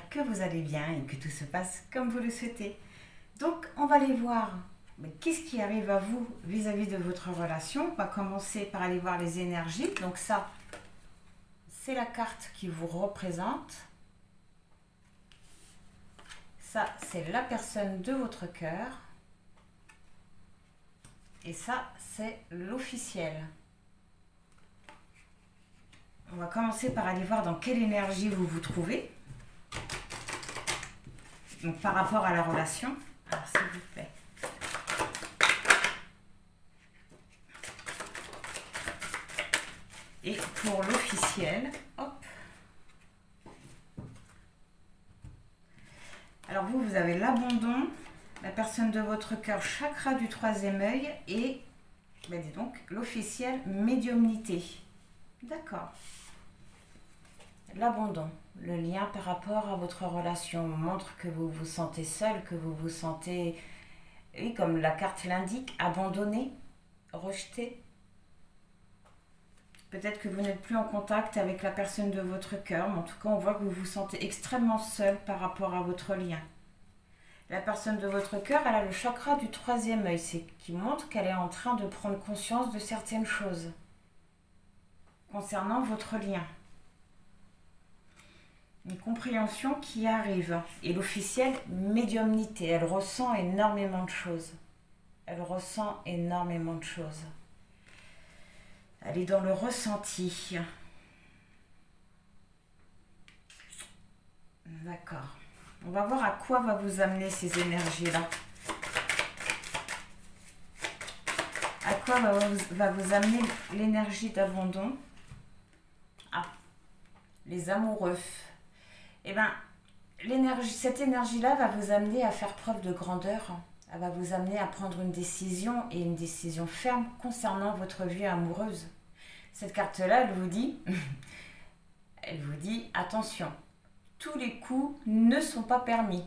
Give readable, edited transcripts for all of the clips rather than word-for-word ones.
que vous allez bien et que tout se passe comme vous le souhaitez. Donc, on va aller voir qu'est-ce qui arrive à vous vis-à-vis de votre relation. On va commencer par aller voir les énergies. Donc ça, c'est la carte qui vous représente. Ça, c'est la personne de votre cœur. Et ça, c'est l'officiel. On va commencer par aller voir dans quelle énergie vous vous trouvez. Donc par rapport à la relation. Alors s'il vous plaît. Et pour l'officiel, hop. Alors vous avez l'abandon, la personne de votre cœur, chakra du troisième œil et, dis donc, l'officiel, médiumnité. D'accord. L'abandon, le lien par rapport à votre relation montre que vous vous sentez seul, que vous vous sentez, oui, comme la carte l'indique, abandonné, rejeté. Peut-être que vous n'êtes plus en contact avec la personne de votre cœur, mais en tout cas, on voit que vous vous sentez extrêmement seul par rapport à votre lien. La personne de votre cœur, elle a le chakra du troisième œil, c'est qui montre qu'elle est en train de prendre conscience de certaines choses concernant votre lien. Une compréhension qui arrive. Et l'officiel, médiumnité, elle ressent énormément de choses. Elle ressent énormément de choses. Elle est dans le ressenti. D'accord. On va voir à quoi va vous amener ces énergies-là. À quoi va vous amener l'énergie d'abandon? Ah, les amoureux. Eh bien, cette énergie-là va vous amener à faire preuve de grandeur. Elle va vous amener à prendre une décision et une décision ferme concernant votre vie amoureuse. Cette carte-là, elle vous dit, attention, tous les coups ne sont pas permis.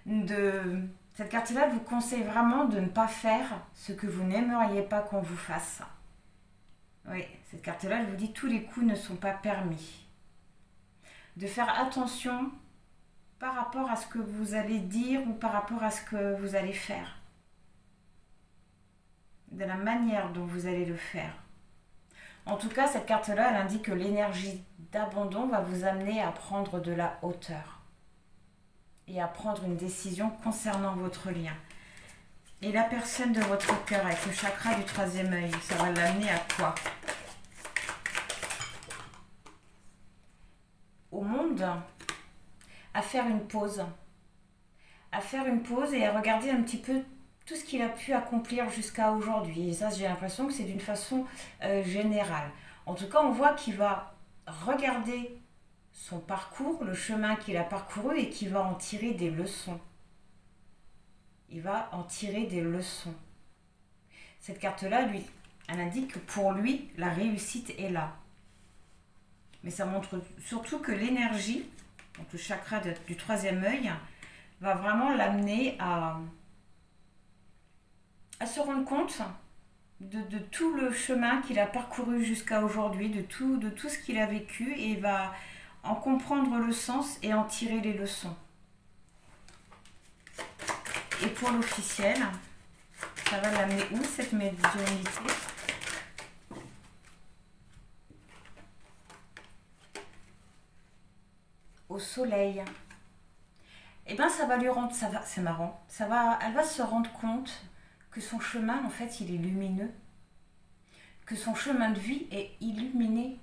Cette carte-là vous conseille vraiment de ne pas faire ce que vous n'aimeriez pas qu'on vous fasse. Oui, cette carte-là, elle vous dit, tous les coups ne sont pas permis. De faire attention par rapport à ce que vous allez dire ou par rapport à ce que vous allez faire. De la manière dont vous allez le faire. En tout cas, cette carte-là, elle indique que l'énergie d'abandon va vous amener à prendre de la hauteur. Et à prendre une décision concernant votre lien. Et la personne de votre cœur avec le chakra du troisième œil, ça va l'amener à quoi? Au monde, à faire une pause. À faire une pause et à regarder un petit peu tout ce qu'il a pu accomplir jusqu'à aujourd'hui. Et ça, j'ai l'impression que c'est d'une façon générale. En tout cas, on voit qu'il va regarder son parcours, le chemin qu'il a parcouru et qu'il va en tirer des leçons. Il va en tirer des leçons. Cette carte-là, elle indique que pour lui, la réussite est là. Mais ça montre surtout que l'énergie, donc le chakra du troisième œil, va vraiment l'amener à se rendre compte de tout le chemin qu'il a parcouru jusqu'à aujourd'hui, de tout ce qu'il a vécu, et il va en comprendre le sens et en tirer les leçons. Et pour l'officiel, ça va l'amener où cette médiumnité? Au soleil. Et bien ça va lui rendre, c'est marrant, elle va se rendre compte que son chemin en fait il est lumineux, que son chemin de vie est illuminé.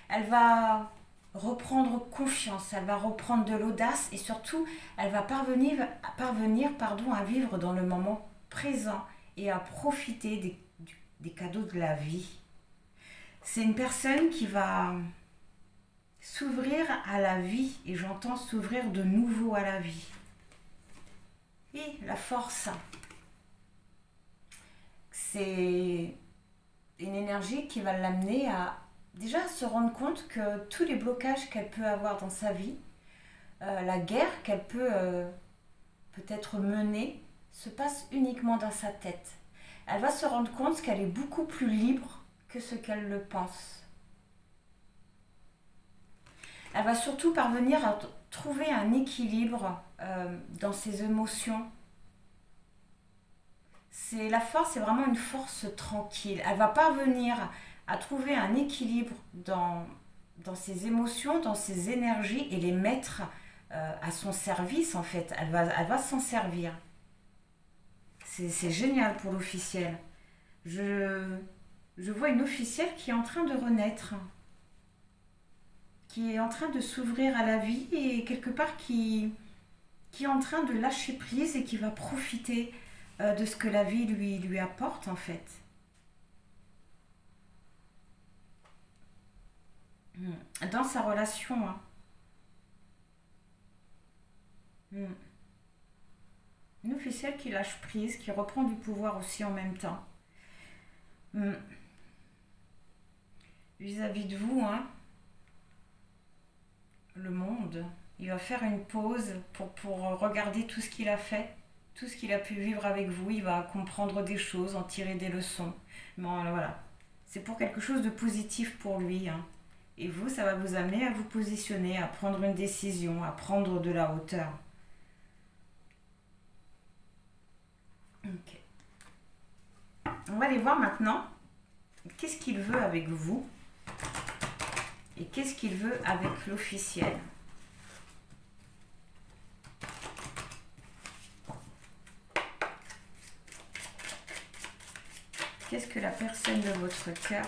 Elle va reprendre confiance, elle va reprendre de l'audace et surtout elle va parvenir à vivre dans le moment présent et à profiter des cadeaux de la vie. C'est une personne qui va s'ouvrir à la vie, et j'entends s'ouvrir de nouveau à la vie. Et la force, c'est une énergie qui va l'amener à déjà se rendre compte que tous les blocages qu'elle peut avoir dans sa vie, la guerre qu'elle peut peut-être mener, se passe uniquement dans sa tête. Elle va se rendre compte qu'elle est beaucoup plus libre que ce qu'elle le pense. Elle va surtout parvenir à trouver un équilibre dans ses émotions. La force, c'est vraiment une force tranquille. Elle va parvenir à trouver un équilibre dans ses émotions, dans ses énergies et les mettre à son service en fait. Elle va s'en servir. C'est génial pour l'officiel. Je vois une officielle qui est en train de renaître, qui est en train de s'ouvrir à la vie et quelque part qui est en train de lâcher prise et qui va profiter de ce que la vie lui apporte en fait. Dans sa relation. Hein. Une officielle qui lâche prise, qui reprend du pouvoir aussi en même temps. Vis-à-vis de vous, hein, le monde, il va faire une pause pour regarder tout ce qu'il a fait, tout ce qu'il a pu vivre avec vous. Il va comprendre des choses, en tirer des leçons. Bon, voilà. C'est pour quelque chose de positif pour lui. Hein. Et vous, ça va vous amener à vous positionner, à prendre une décision, à prendre de la hauteur. Ok. On va aller voir maintenant qu'est-ce qu'il veut avec vous et qu'est-ce qu'il veut avec l'officiel. Qu'est-ce que la personne de votre cœur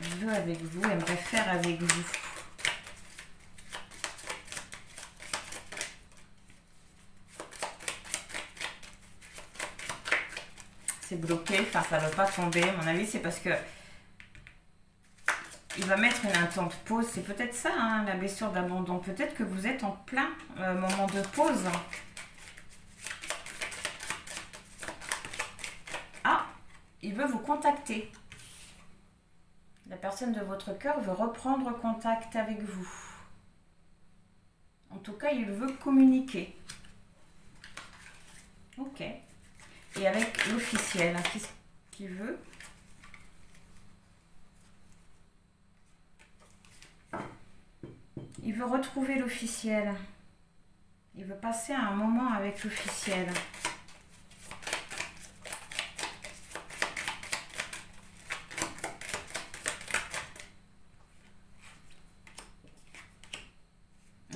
veut avec vous, aimerait faire avec vous? C'est bloqué, enfin ça ne veut pas tomber. À mon avis, c'est parce que il va mettre une intense pause. C'est peut-être ça, hein, la blessure d'abandon. Peut-être que vous êtes en plein moment de pause. Ah, il veut vous contacter. La personne de votre cœur veut reprendre contact avec vous. En tout cas, il veut communiquer. Ok. Et avec l'officiel, qu'est-ce qu'il veut? Il veut retrouver l'officiel. Il veut passer un moment avec l'officiel.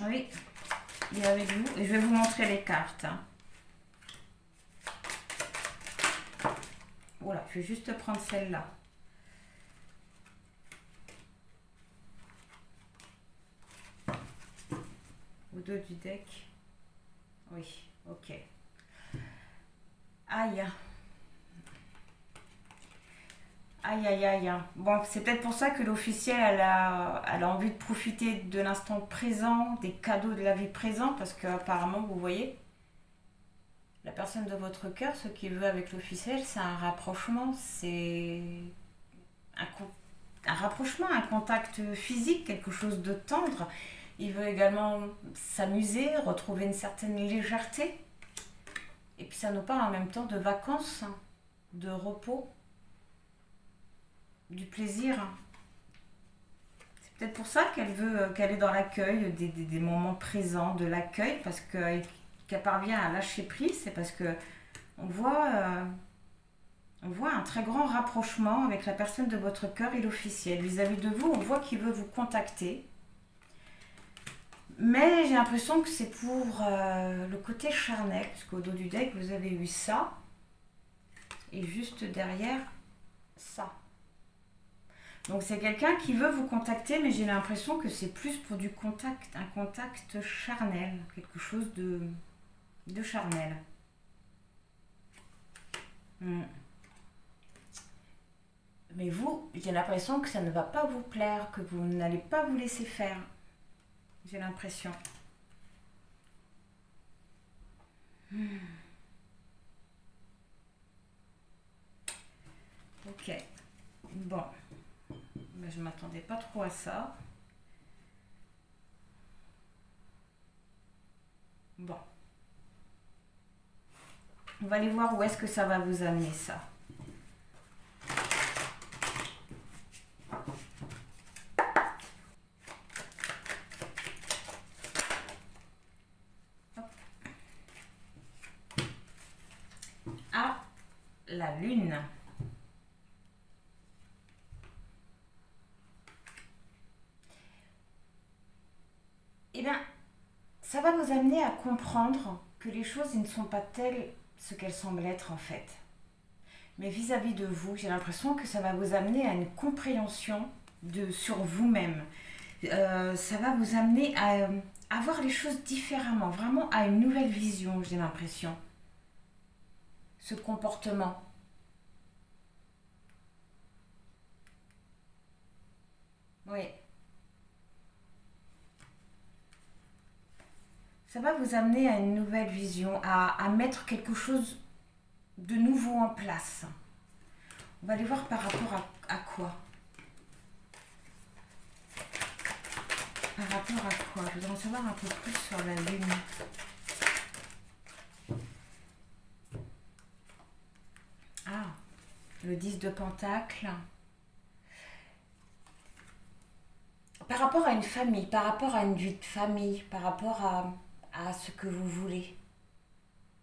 Oui, il est avec vous. Et je vais vous montrer les cartes. Voilà, je vais juste prendre celle-là. Au dos du deck. Oui, ok. Aïe. Aïe, aïe, aïe. Bon, c'est peut-être pour ça que l'officiel, elle a envie de profiter de l'instant présent, des cadeaux de la vie présente, parce qu'apparemment, vous voyez, la personne de votre cœur, ce qu'il veut avec l'officiel, c'est un rapprochement, c'est un rapprochement, un contact physique, quelque chose de tendre. Il veut également s'amuser, retrouver une certaine légèreté. Et puis ça nous parle en même temps de vacances, de repos, du plaisir. C'est peut-être pour ça qu'elle est dans l'accueil, des moments présents, de l'accueil, parce qu'elle parvient à lâcher prise. C'est parce que on voit un très grand rapprochement avec la personne de votre cœur et l'officiel. Vis-à-vis de vous, on voit qu'il veut vous contacter. Mais j'ai l'impression que c'est pour le côté charnel, parce qu'au dos du deck, vous avez eu ça. Et juste derrière, ça. Donc c'est quelqu'un qui veut vous contacter, mais j'ai l'impression que c'est plus pour du contact, un contact charnel, quelque chose de charnel. Mais vous, j'ai l'impression que ça ne va pas vous plaire, que vous n'allez pas vous laisser faire. J'ai l'impression. Ok. Bon. Mais je ne m'attendais pas trop à ça. Bon. On va aller voir où est-ce que ça va vous amener, ça. la lune. Eh bien, ça va vous amener à comprendre que les choses ne sont pas telles ce qu'elles semblent être en fait. Mais vis-à-vis de vous, j'ai l'impression que ça va vous amener à une compréhension sur vous-même. Ça va vous amener à voir les choses différemment, vraiment à une nouvelle vision, j'ai l'impression. Ce comportement. Oui. Ça va vous amener à une nouvelle vision, à mettre quelque chose de nouveau en place. On va aller voir par rapport à quoi. Par rapport à quoi? Je voudrais en savoir un peu plus sur la lune. Ah, le 10 de Pentacle. Par rapport à une famille, par rapport à une vie de famille, par rapport à ce que vous voulez,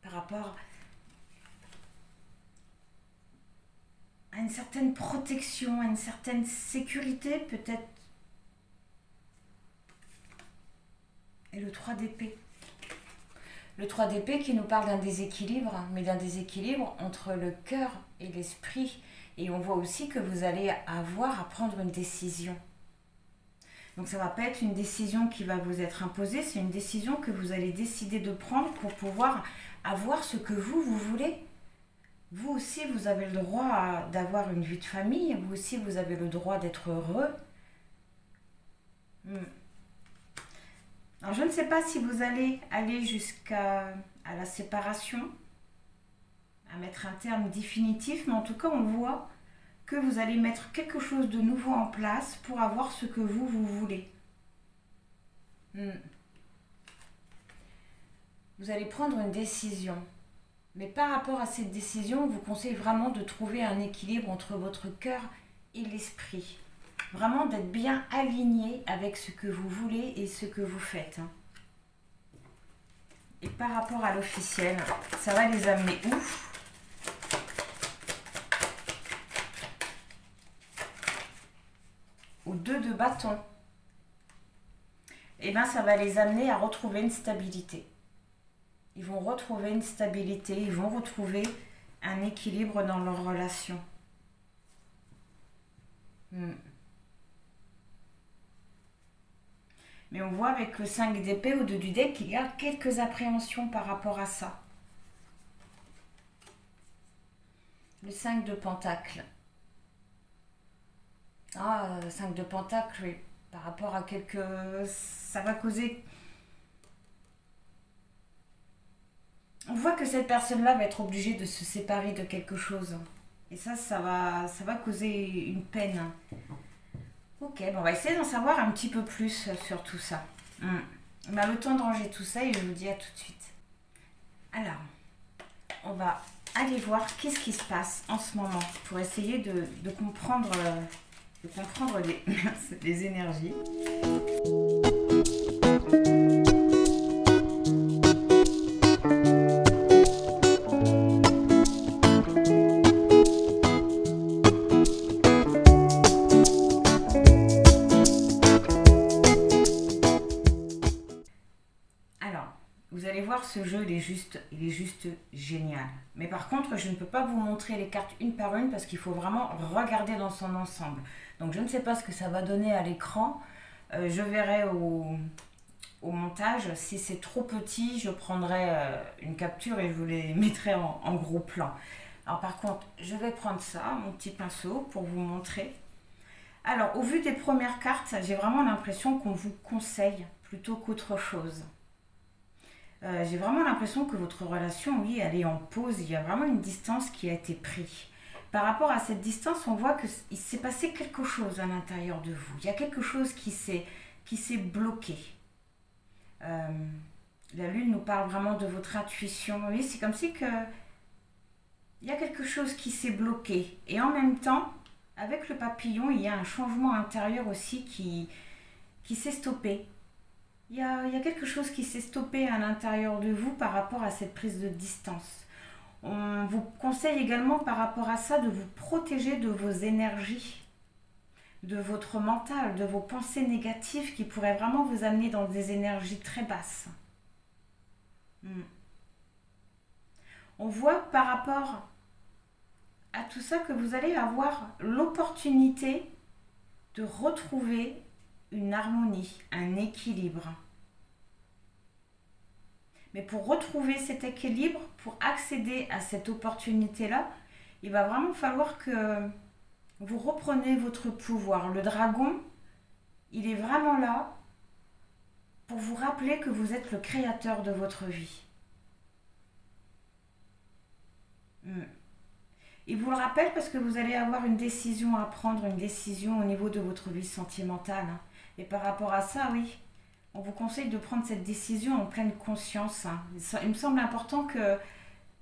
par rapport à une certaine protection, à une certaine sécurité peut-être. Et le 3 d'épée. Le 3 d'épée qui nous parle d'un déséquilibre, mais d'un déséquilibre entre le cœur et l'esprit. Et on voit aussi que vous allez avoir à prendre une décision. Donc ça ne va pas être une décision qui va vous être imposée, c'est une décision que vous allez décider de prendre pour pouvoir avoir ce que vous voulez. Vous aussi, vous avez le droit d'avoir une vie de famille, vous aussi, vous avez le droit d'être heureux. Alors je ne sais pas si vous allez aller jusqu'à la séparation, à mettre un terme définitif, mais en tout cas on voit que vous allez mettre quelque chose de nouveau en place pour avoir ce que vous voulez. Vous allez prendre une décision. Mais par rapport à cette décision, on vous conseille vraiment de trouver un équilibre entre votre cœur et l'esprit. Vraiment d'être bien aligné avec ce que vous voulez et ce que vous faites. Et par rapport à l'officiel, ça va les amener où? Au 2 de bâton. Et bien ça va les amener à retrouver une stabilité. Ils vont retrouver une stabilité, ils vont retrouver un équilibre dans leur relation. Mais on voit avec le 5 d'épée au-dessus du deck qu'il y a quelques appréhensions par rapport à ça. Le 5 de Pentacle. Ah, 5 de Pentacle, oui. Par rapport à quelques... Ça va causer... On voit que cette personne-là va être obligée de se séparer de quelque chose. Et ça va causer une peine. Ok, bon, on va essayer d'en savoir un petit peu plus sur tout ça. On a le temps de ranger tout ça et je vous dis à tout de suite. Alors, on va aller voir qu'est-ce qui se passe en ce moment pour essayer de comprendre les énergies. Ce jeu, il est juste génial. Mais par contre, je ne peux pas vous montrer les cartes une par une parce qu'il faut vraiment regarder dans son ensemble. Donc je ne sais pas ce que ça va donner à l'écran. Je verrai au montage. Si c'est trop petit, je prendrai une capture et je vous les mettrai en gros plan. Alors par contre, je vais prendre ça, mon petit pinceau, pour vous montrer. Alors, au vu des premières cartes, j'ai vraiment l'impression qu'on vous conseille plutôt qu'autre chose. J'ai vraiment l'impression que votre relation, oui, elle est en pause. Il y a vraiment une distance qui a été prise. Par rapport à cette distance, on voit qu'il s'est passé quelque chose à l'intérieur de vous. Il y a quelque chose qui s'est bloqué. La lune nous parle vraiment de votre intuition. Oui, c'est comme si il y a quelque chose qui s'est bloqué. Et en même temps, avec le papillon, il y a un changement intérieur aussi qui s'est stoppé. Il y a quelque chose qui s'est stoppé à l'intérieur de vous par rapport à cette prise de distance. On vous conseille également par rapport à ça de vous protéger de vos énergies, de votre mental, de vos pensées négatives qui pourraient vraiment vous amener dans des énergies très basses. On voit par rapport à tout ça que vous allez avoir l'opportunité de retrouver une harmonie, un équilibre. Mais pour retrouver cet équilibre, pour accéder à cette opportunité-là, il va vraiment falloir que vous reprenez votre pouvoir. Le dragon, il est vraiment là pour vous rappeler que vous êtes le créateur de votre vie. Il vous le rappelle parce que vous allez avoir une décision à prendre, une décision au niveau de votre vie sentimentale. Et par rapport à ça, oui, on vous conseille de prendre cette décision en pleine conscience. Il me semble important que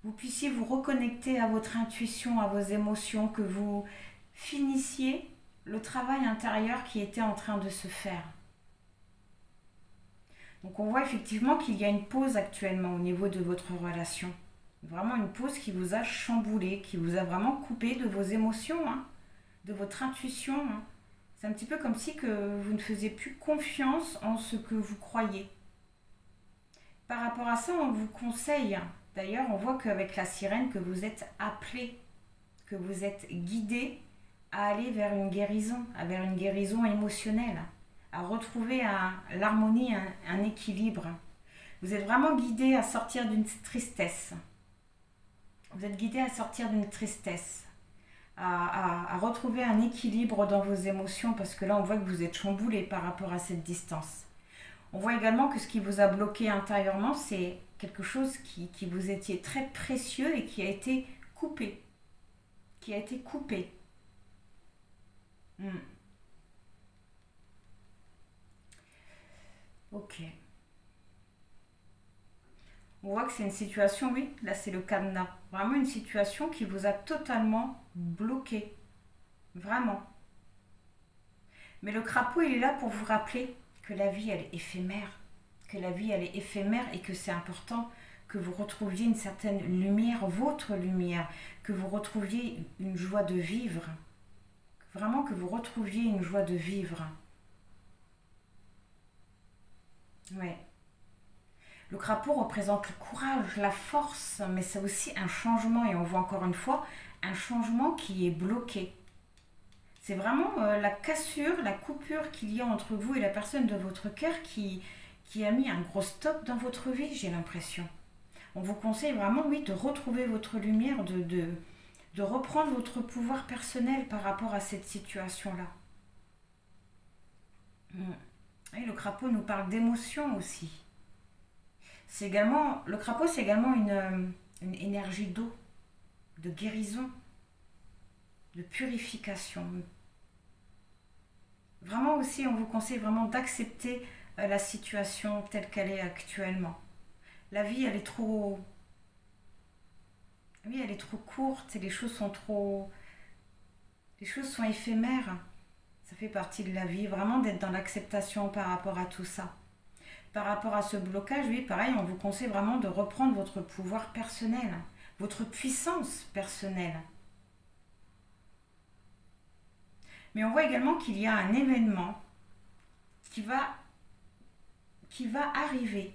vous puissiez vous reconnecter à votre intuition, à vos émotions, que vous finissiez le travail intérieur qui était en train de se faire. Donc on voit effectivement qu'il y a une pause actuellement au niveau de votre relation. Vraiment une pause qui vous a chamboulé, qui vous a vraiment coupé de vos émotions, de votre intuition. C'est un petit peu comme si que vous ne faisiez plus confiance en ce que vous croyez. Par rapport à ça, on vous conseille, d'ailleurs on voit qu'avec la sirène, que vous êtes appelé, que vous êtes guidé à aller vers une guérison émotionnelle, à retrouver l'harmonie, un équilibre. Vous êtes vraiment guidé à sortir d'une tristesse. Vous êtes guidé à sortir d'une tristesse, à retrouver un équilibre dans vos émotions, parce que là on voit que vous êtes chamboulé par rapport à cette distance. On voit également que ce qui vous a bloqué intérieurement, c'est quelque chose qui vous étiez très précieux et qui a été coupé. Ok. On voit que c'est une situation, oui, là c'est le cadenas. Vraiment une situation qui vous a totalement bloqué. Vraiment. Mais le crapaud, il est là pour vous rappeler que la vie, elle est éphémère. Que la vie, elle est éphémère et que c'est important que vous retrouviez une certaine lumière, votre lumière. Que vous retrouviez une joie de vivre. Vraiment que vous retrouviez une joie de vivre. Ouais. Le crapaud représente le courage, la force, mais c'est aussi un changement. Et on voit encore une fois un changement qui est bloqué. C'est vraiment la cassure, la coupure qu'il y a entre vous et la personne de votre cœur qui a mis un gros stop dans votre vie, j'ai l'impression. On vous conseille vraiment, oui, de retrouver votre lumière, de reprendre votre pouvoir personnel par rapport à cette situation-là. Et le crapaud nous parle d'émotion aussi. Le crapaud, c'est également une énergie d'eau, de guérison, de purification. Vraiment aussi, on vous conseille vraiment d'accepter la situation telle qu'elle est actuellement. La vie, elle est trop... Oui, elle est trop courte et les choses sont trop... Les choses sont éphémères. Ça fait partie de la vie, vraiment d'être dans l'acceptation par rapport à tout ça. Par rapport à ce blocage, oui, pareil, on vous conseille vraiment de reprendre votre pouvoir personnel, votre puissance personnelle. Mais on voit également qu'il y a un événement qui va arriver,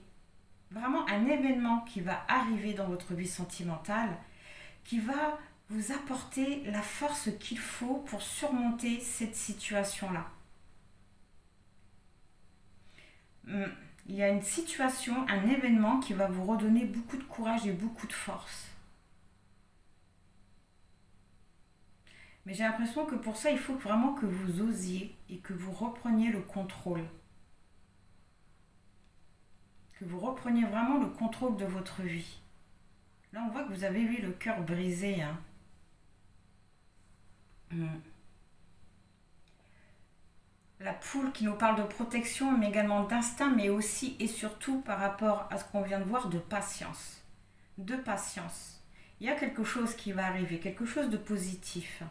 vraiment un événement qui va arriver dans votre vie sentimentale, qui va vous apporter la force qu'il faut pour surmonter cette situation-là. Il y a une situation, un événement qui va vous redonner beaucoup de courage et beaucoup de force. Mais j'ai l'impression que pour ça, il faut vraiment que vous osiez et que vous repreniez le contrôle. Que vous repreniez vraiment le contrôle de votre vie. Là, on voit que vous avez eu le cœur brisé. La poule qui nous parle de protection, mais également d'instinct, mais aussi et surtout par rapport à ce qu'on vient de voir, de patience. De patience. Il y a quelque chose qui va arriver, quelque chose de positif.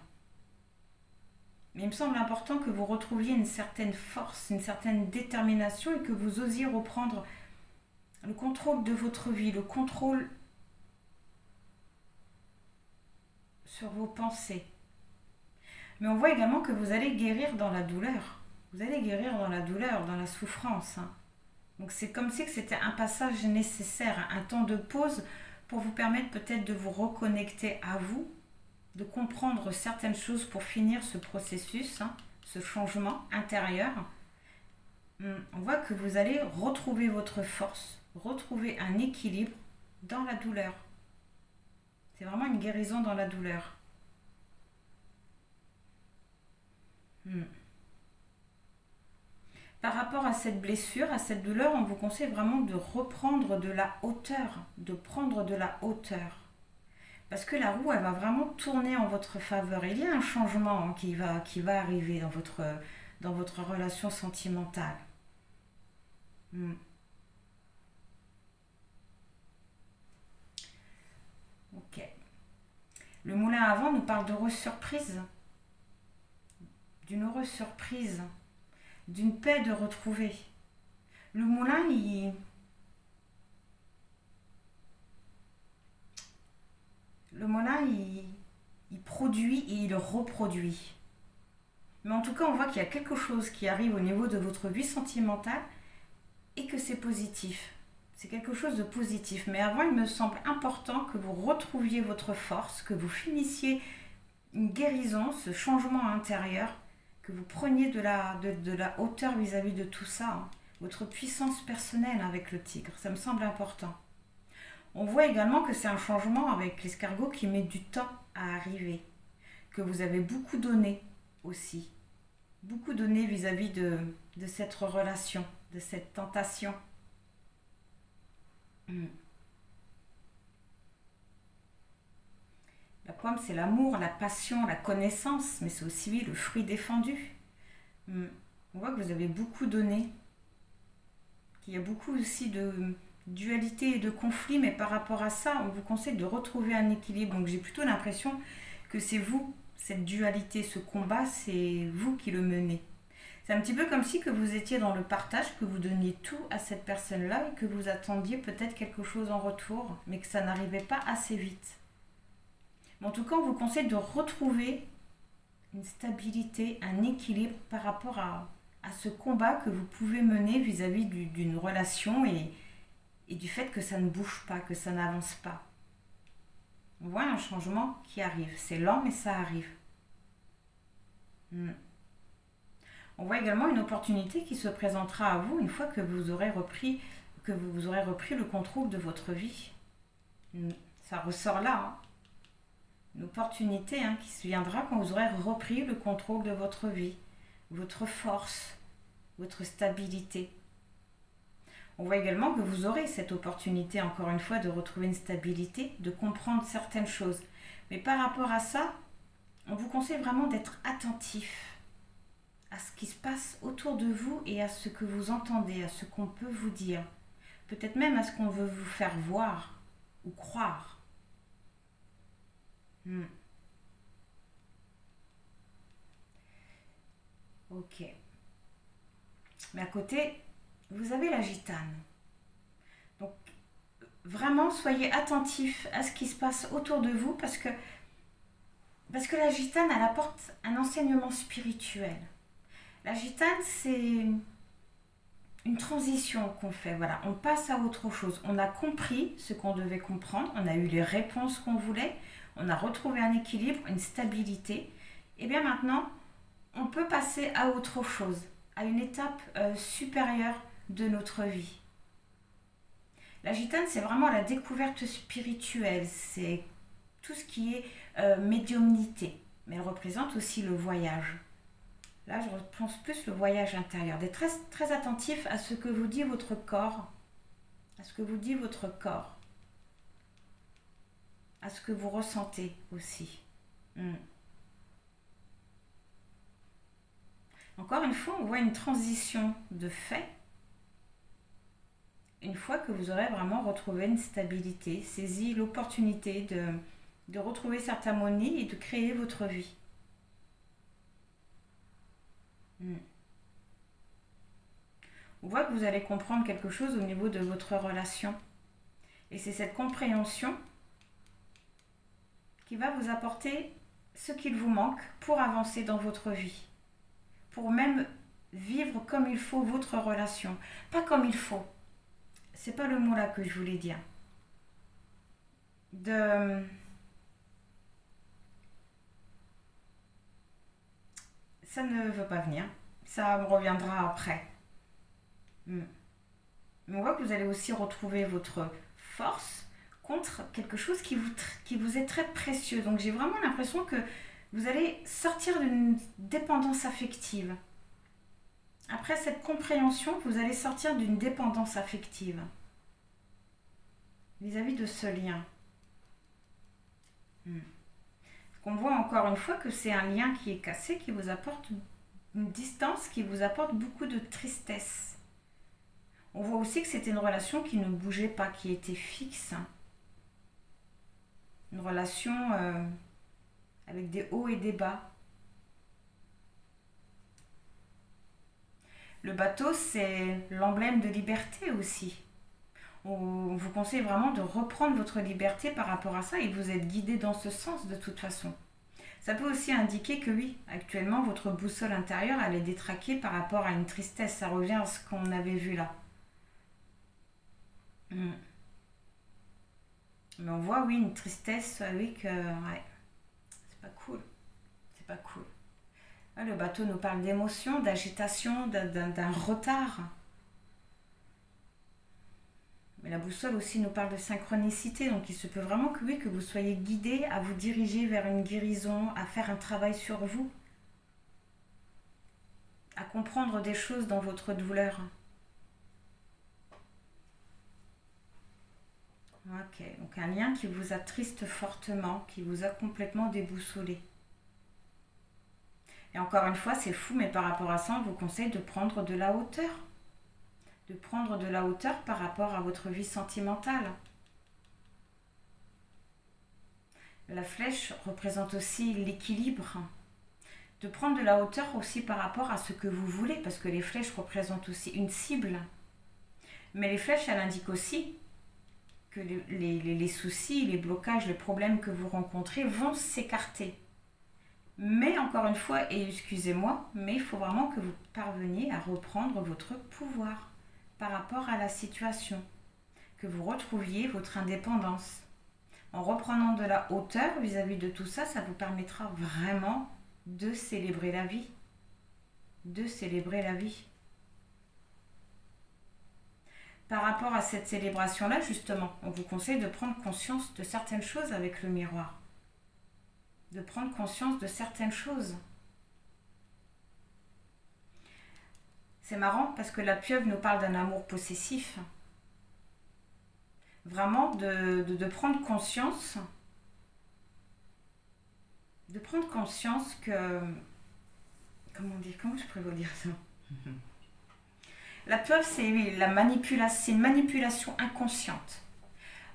Mais il me semble important que vous retrouviez une certaine force, une certaine détermination et que vous osiez reprendre le contrôle de votre vie, le contrôle sur vos pensées. Mais on voit également que vous allez guérir dans la douleur. Vous allez guérir dans la douleur, dans la souffrance. Hein. Donc c'est comme si c'était un passage nécessaire, un temps de pause pour vous permettre peut-être de vous reconnecter à vous, de comprendre certaines choses pour finir ce processus, hein, ce changement intérieur. On voit que vous allez retrouver votre force, retrouver un équilibre dans la douleur. C'est vraiment une guérison dans la douleur. Par rapport à cette blessure, à cette douleur, on vous conseille vraiment de reprendre de la hauteur, de prendre de la hauteur. Parce que la roue, elle va vraiment tourner en votre faveur. Il y a un changement, hein, qui va arriver dans votre relation sentimentale. Ok. Le moulin à vent nous parle d'heureuse surprise, d'une heureuse surprise, d'une paix de retrouver. Le moulin, il produit et il reproduit. Mais en tout cas, on voit qu'il y a quelque chose qui arrive au niveau de votre vie sentimentale et que c'est positif. C'est quelque chose de positif. Mais avant, il me semble important que vous retrouviez votre force, que vous finissiez une guérison, ce changement intérieur, que vous preniez de la hauteur vis-à-vis de tout ça, hein. Votre puissance personnelle avec le tigre, ça me semble important. On voit également que c'est un changement avec l'escargot qui met du temps à arriver, que vous avez beaucoup donné aussi, beaucoup donné vis-à-vis de cette relation, de cette tentation. La pomme, c'est l'amour, la passion, la connaissance, mais c'est aussi le fruit défendu. On voit que vous avez beaucoup donné, qu'il y a beaucoup aussi de dualité et de conflit, mais par rapport à ça, on vous conseille de retrouver un équilibre. Donc j'ai plutôt l'impression que c'est vous, cette dualité, ce combat, c'est vous qui le menez. C'est un petit peu comme si que vous étiez dans le partage, que vous donniez tout à cette personne-là et que vous attendiez peut-être quelque chose en retour, mais que ça n'arrivait pas assez vite. Mais en tout cas, on vous conseille de retrouver une stabilité, un équilibre par rapport à ce combat que vous pouvez mener vis-à-vis d'une relation et du fait que ça ne bouge pas, que ça n'avance pas. On voit un changement qui arrive. C'est lent, mais ça arrive. On voit également une opportunité qui se présentera à vous une fois que vous aurez repris le contrôle de votre vie. Ça ressort là, hein. Une opportunité, hein, qui se viendra quand vous aurez repris le contrôle de votre vie, votre force, votre stabilité. On voit également que vous aurez cette opportunité, encore une fois, de retrouver une stabilité, de comprendre certaines choses. Mais par rapport à ça, on vous conseille vraiment d'être attentif à ce qui se passe autour de vous et à ce que vous entendez, à ce qu'on peut vous dire. Peut-être même à ce qu'on veut vous faire voir ou croire. Ok. Mais à côté, vous avez la gitane. Donc, vraiment, soyez attentifs à ce qui se passe autour de vous parce que la gitane, elle apporte un enseignement spirituel. La gitane, c'est une transition qu'on fait. Voilà, on passe à autre chose. On a compris ce qu'on devait comprendre, on a eu les réponses qu'on voulait, on a retrouvé un équilibre, une stabilité. Et bien maintenant, on peut passer à autre chose, à une étape supérieure de notre vie. La gitane, c'est vraiment la découverte spirituelle, c'est tout ce qui est médiumnité, mais elle représente aussi le voyage. Là, je pense plus le voyage intérieur, d'être très, très attentif à ce que vous dit votre corps, à ce que vous dit votre corps, à ce que vous ressentez aussi. Encore une fois, on voit une transition de fait, une fois que vous aurez vraiment retrouvé une stabilité, saisi l'opportunité de retrouver cette harmonie et de créer votre vie. On voit que vous allez comprendre quelque chose au niveau de votre relation. Et c'est cette compréhension qui va vous apporter ce qu'il vous manque pour avancer dans votre vie. Pour même vivre comme il faut votre relation. Pas comme il faut. C'est pas le mot là que je voulais dire. Ça ne veut pas venir. Ça me reviendra après. Mais on voit que vous allez aussi retrouver votre force contre quelque chose qui vous est très précieux. Donc j'ai vraiment l'impression que vous allez sortir d'une dépendance affective. Après cette compréhension, vous allez sortir d'une dépendance affective vis-à-vis de ce lien. On voit encore une fois que c'est un lien qui est cassé, qui vous apporte une distance, qui vous apporte beaucoup de tristesse. On voit aussi que c'était une relation qui ne bougeait pas, qui était fixe. Une relation avec des hauts et des bas. Le bateau, c'est l'emblème de liberté aussi. On vous conseille vraiment de reprendre votre liberté par rapport à ça et vous êtes guidé dans ce sens de toute façon. Ça peut aussi indiquer que oui, actuellement, votre boussole intérieure, elle est détraquée par rapport à une tristesse. Ça revient à ce qu'on avait vu là. Mais on voit, oui, une tristesse, oui, que ouais, c'est pas cool. C'est pas cool. Là, le bateau nous parle d'émotion, d'agitation, d'un retard. Mais la boussole aussi nous parle de synchronicité, donc il se peut vraiment que oui, que vous soyez guidé à vous diriger vers une guérison, à faire un travail sur vous, à comprendre des choses dans votre douleur. Ok, donc un lien qui vous attriste fortement, qui vous a complètement déboussolé. Et encore une fois, c'est fou, mais par rapport à ça, on vous conseille de prendre de la hauteur. De prendre de la hauteur par rapport à votre vie sentimentale. La flèche représente aussi l'équilibre. De prendre de la hauteur aussi par rapport à ce que vous voulez, parce que les flèches représentent aussi une cible. Mais les flèches, elles indiquent aussi que les soucis, les blocages, les problèmes que vous rencontrez vont s'écarter. Mais encore une fois, et excusez-moi, mais il faut vraiment que vous parveniez à reprendre votre pouvoir par rapport à la situation, que vous retrouviez votre indépendance. En reprenant de la hauteur vis-à-vis de tout ça, ça vous permettra vraiment de célébrer la vie. De célébrer la vie. Par rapport à cette célébration-là, justement, on vous conseille de prendre conscience de certaines choses avec le miroir. De prendre conscience de certaines choses. C'est marrant parce que la pieuvre nous parle d'un amour possessif. Vraiment de prendre conscience. De prendre conscience que... Comment je pourrais vous dire ça? La pieuvre, c'est une manipulation inconsciente.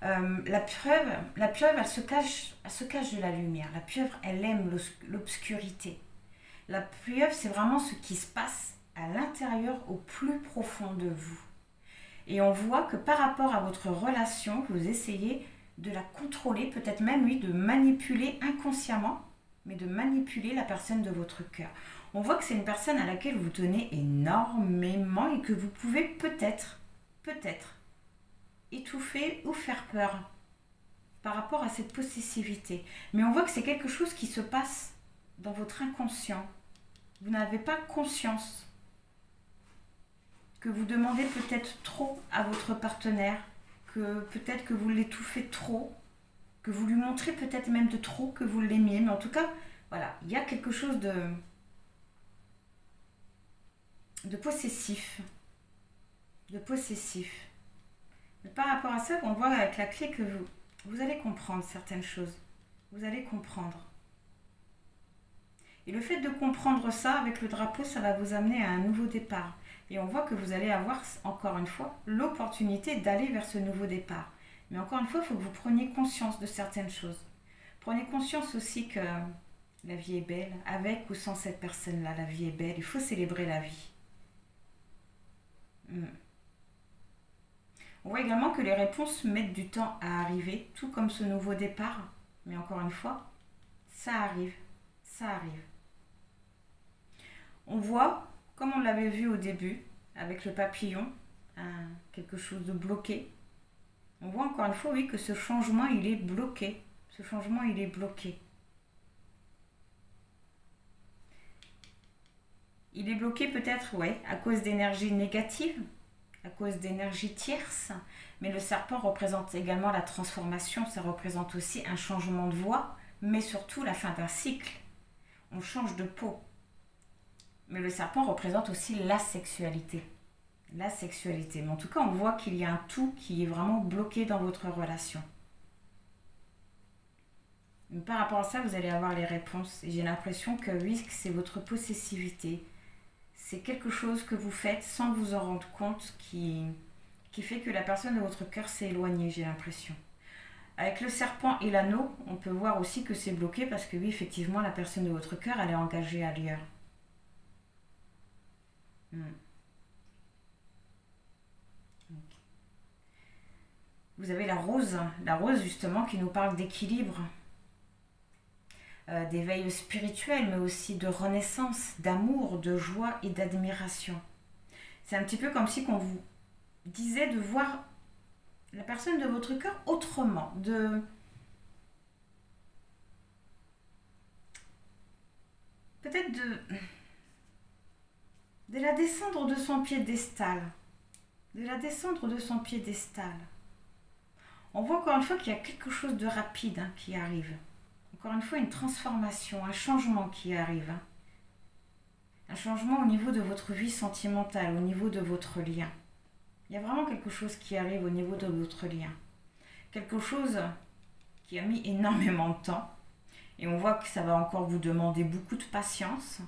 La pieuvre, elle se cache de la lumière. La pieuvre, elle aime l'obscurité. La pieuvre, c'est vraiment ce qui se passe à l'intérieur, au plus profond de vous. Et on voit que par rapport à votre relation, vous essayez de la contrôler, peut-être même, oui, de manipuler inconsciemment, mais de manipuler la personne de votre cœur. On voit que c'est une personne à laquelle vous tenez énormément et que vous pouvez peut-être étouffer ou faire peur par rapport à cette possessivité. Mais on voit que c'est quelque chose qui se passe dans votre inconscient. Vous n'avez pas conscience que vous demandez peut-être trop à votre partenaire, que peut-être que vous l'étouffez trop, que vous lui montrez peut-être même de trop que vous l'aimiez. Mais en tout cas, voilà, il y a quelque chose de possessif. De possessif. Mais par rapport à ça, on voit avec la clé que vous allez comprendre certaines choses. Vous allez comprendre. Et le fait de comprendre ça avec le drapeau, ça va vous amener à un nouveau départ. Et on voit que vous allez avoir, encore une fois, l'opportunité d'aller vers ce nouveau départ. Mais encore une fois, il faut que vous preniez conscience de certaines choses. Prenez conscience aussi que la vie est belle, avec ou sans cette personne-là, la vie est belle. Il faut célébrer la vie. On voit également que les réponses mettent du temps à arriver, tout comme ce nouveau départ. Mais encore une fois, ça arrive, ça arrive. On voit, comme on l'avait vu au début, avec le papillon, quelque chose de bloqué. On voit encore une fois, oui, que ce changement, il est bloqué. Ce changement, il est bloqué. Il est bloqué peut-être, ouais, à cause d'énergie négative, à cause d'énergie tierce. Mais le serpent représente également la transformation. Ça représente aussi un changement de voie, mais surtout la fin d'un cycle. On change de peau. Mais le serpent représente aussi la sexualité. La sexualité. Mais en tout cas, on voit qu'il y a un tout qui est vraiment bloqué dans votre relation. Mais par rapport à ça, vous allez avoir les réponses. Et j'ai l'impression que oui, c'est votre possessivité. C'est quelque chose que vous faites sans vous en rendre compte qui fait que la personne de votre cœur s'est éloignée, j'ai l'impression. Avec le serpent et l'anneau, on peut voir aussi que c'est bloqué parce que oui, effectivement, la personne de votre cœur, elle est engagée ailleurs. Vous avez la rose justement qui nous parle d'équilibre, d'éveil spirituel, mais aussi de renaissance, d'amour, de joie et d'admiration. C'est un petit peu comme si qu'on vous disait de voir la personne de votre cœur autrement, peut-être de la descendre de son piédestal, On voit encore une fois qu'il y a quelque chose de rapide qui arrive. Encore une fois, une transformation, un changement qui arrive. Un changement au niveau de votre vie sentimentale, au niveau de votre lien. Il y a vraiment quelque chose qui arrive au niveau de votre lien. Quelque chose qui a mis énormément de temps. Et on voit que ça va encore vous demander beaucoup de patience.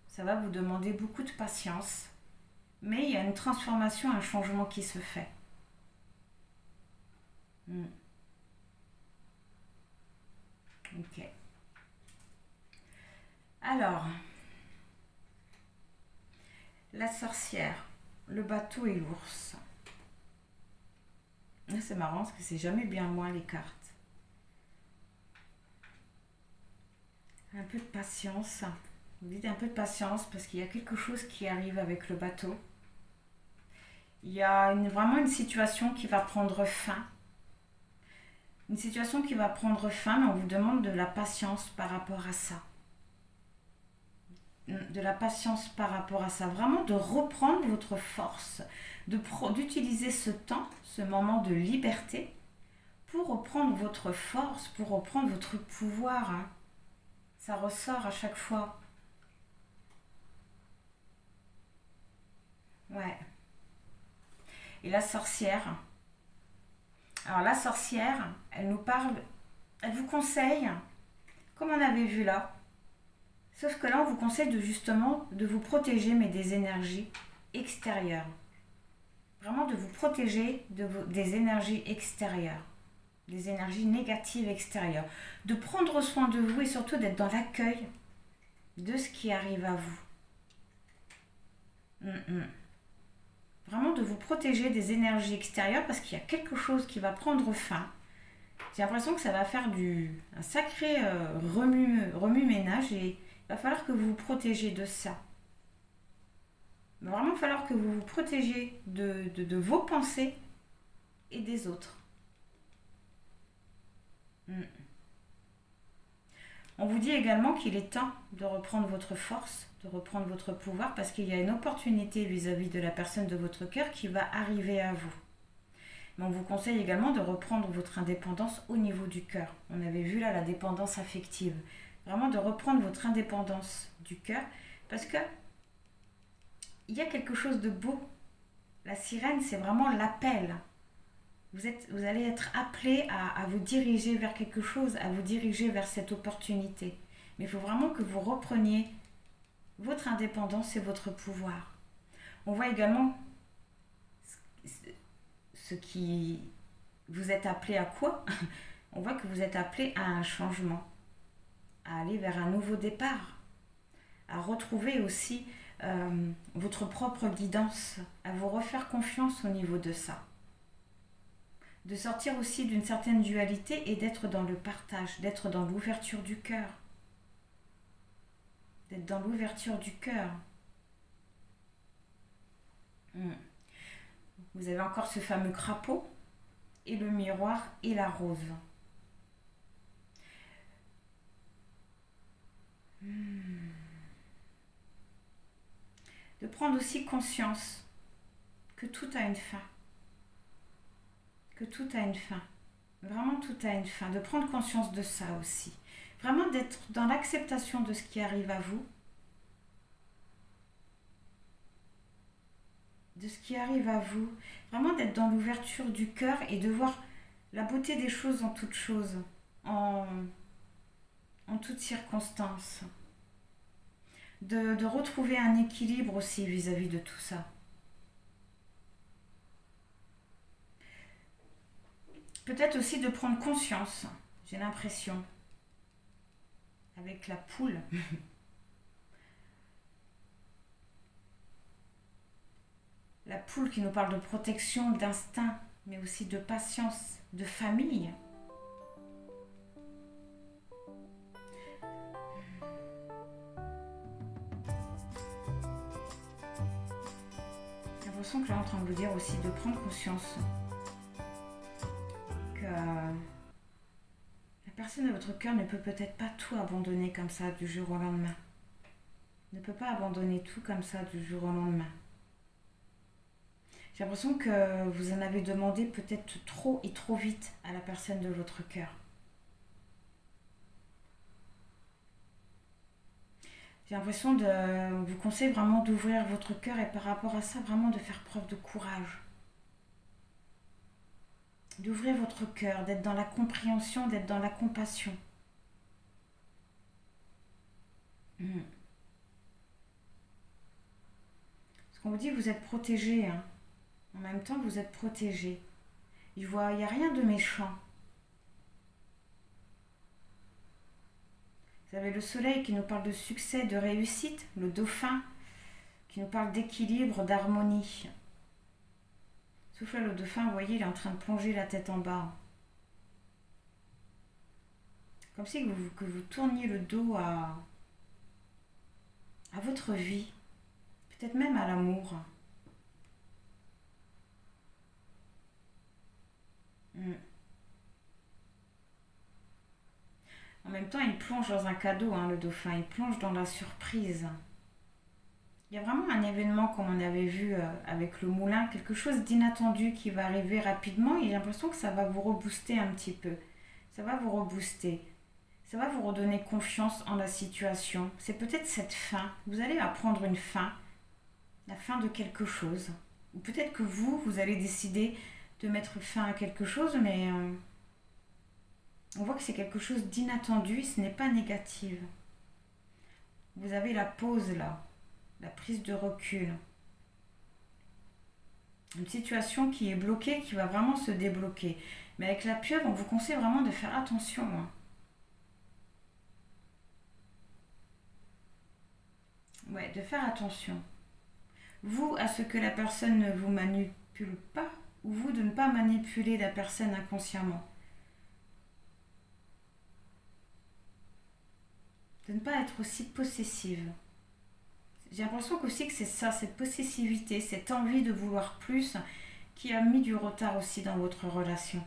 Ça va vous demander beaucoup de patience. Mais il y a une transformation, un changement qui se fait. Ok. Alors, la sorcière, le bateau et l'ours. C'est marrant parce que c'est jamais bien loin les cartes. Un peu de patience. Vous dites un peu de patience parce qu'il y a quelque chose qui arrive avec le bateau. Il y a vraiment une situation qui va prendre fin. Une situation qui va prendre fin, mais on vous demande de la patience par rapport à ça. De la patience par rapport à ça. Vraiment de reprendre votre force, d'utiliser ce temps, ce moment de liberté, pour reprendre votre force, pour reprendre votre pouvoir. Ça ressort à chaque fois. Ouais. Et la sorcière. Alors la sorcière, elle nous parle, elle vous conseille, comme on avait vu là, sauf que là on vous conseille de vous protéger, mais des énergies extérieures. Vraiment de vous protéger des énergies extérieures, des énergies négatives extérieures. De prendre soin de vous et surtout d'être dans l'accueil de ce qui arrive à vous. Vraiment de vous protéger des énergies extérieures parce qu'il y a quelque chose qui va prendre fin. J'ai l'impression que ça va faire un sacré remue-ménage et il va falloir que vous vous protégiez de ça. Il va vraiment falloir que vous vous protégiez de vos pensées et des autres. On vous dit également qu'il est temps de reprendre votre force, de reprendre votre pouvoir parce qu'il y a une opportunité vis-à-vis de la personne de votre cœur qui va arriver à vous. Mais on vous conseille également de reprendre votre indépendance au niveau du cœur. On avait vu là la dépendance affective. Vraiment de reprendre votre indépendance du cœur parce que il y a quelque chose de beau. La sirène, c'est vraiment l'appel. Vous allez être appelé à vous diriger vers quelque chose, à vous diriger vers cette opportunité. Mais il faut vraiment que vous repreniez votre indépendance et votre pouvoir. On voit également ce qui... Vous êtes appelé à quoi? On voit que vous êtes appelé à un changement, à aller vers un nouveau départ, à retrouver aussi votre propre guidance, à vous refaire confiance au niveau de ça. de sortir aussi d'une certaine dualité et d'être dans le partage, d'être dans l'ouverture du cœur. D'être dans l'ouverture du cœur. Vous avez encore ce fameux crapaud et le miroir et la rose. De prendre aussi conscience que tout a une fin. Que tout a une fin. Vraiment tout a une fin. De prendre conscience de ça aussi. Vraiment d'être dans l'acceptation de ce qui arrive à vous. De ce qui arrive à vous. Vraiment d'être dans l'ouverture du cœur et de voir la beauté des choses en toutes choses. En toutes circonstances. De retrouver un équilibre aussi vis-à-vis de tout ça. Peut-être aussi de prendre conscience, j'ai l'impression, avec la poule. La poule qui nous parle de protection, d'instinct, mais aussi de patience, de famille. J'ai l'impression que là, on est en train de vous dire aussi de prendre conscience que la personne de votre cœur ne peut peut-être pas tout abandonner comme ça du jour au lendemain. Ne peut pas abandonner tout comme ça du jour au lendemain. J'ai l'impression que vous en avez demandé peut-être trop et trop vite à la personne de votre cœur. J'ai l'impression de vous conseiller vraiment d'ouvrir votre cœur et par rapport à ça, vraiment de faire preuve de courage. D'ouvrir votre cœur, d'être dans la compréhension, d'être dans la compassion. Parce qu'on vous dit que vous êtes protégé, hein. En même temps, vous êtes protégé. Il n'y a rien de méchant. Vous avez le soleil qui nous parle de succès, de réussite, le dauphin qui nous parle d'équilibre, d'harmonie. Sauf là, le dauphin, vous voyez, il est en train de plonger la tête en bas. Comme si que vous tourniez le dos à votre vie, peut-être même à l'amour. En même temps, il plonge dans un cadeau, hein, le dauphin. Il plonge dans la surprise. Il y a vraiment un événement comme on avait vu avec le moulin, quelque chose d'inattendu qui va arriver rapidement et j'ai l'impression que ça va vous rebooster un petit peu. Ça va vous rebooster. Ça va vous redonner confiance en la situation. C'est peut-être cette fin. Vous allez apprendre une fin. La fin de quelque chose. Ou peut-être que vous allez décider de mettre fin à quelque chose, mais on voit que c'est quelque chose d'inattendu, ce n'est pas négatif. Vous avez la pause là, la prise de recul. Une situation qui est bloquée, qui va vraiment se débloquer. Mais avec la pieuvre, on vous conseille vraiment de faire attention. Hein. Ouais, de faire attention. Vous, à ce que la personne ne vous manipule pas, ou vous de ne pas manipuler la personne inconsciemment. De ne pas être aussi possessive. J'ai l'impression qu'aussi que c'est ça, cette possessivité, cette envie de vouloir plus, qui a mis du retard aussi dans votre relation.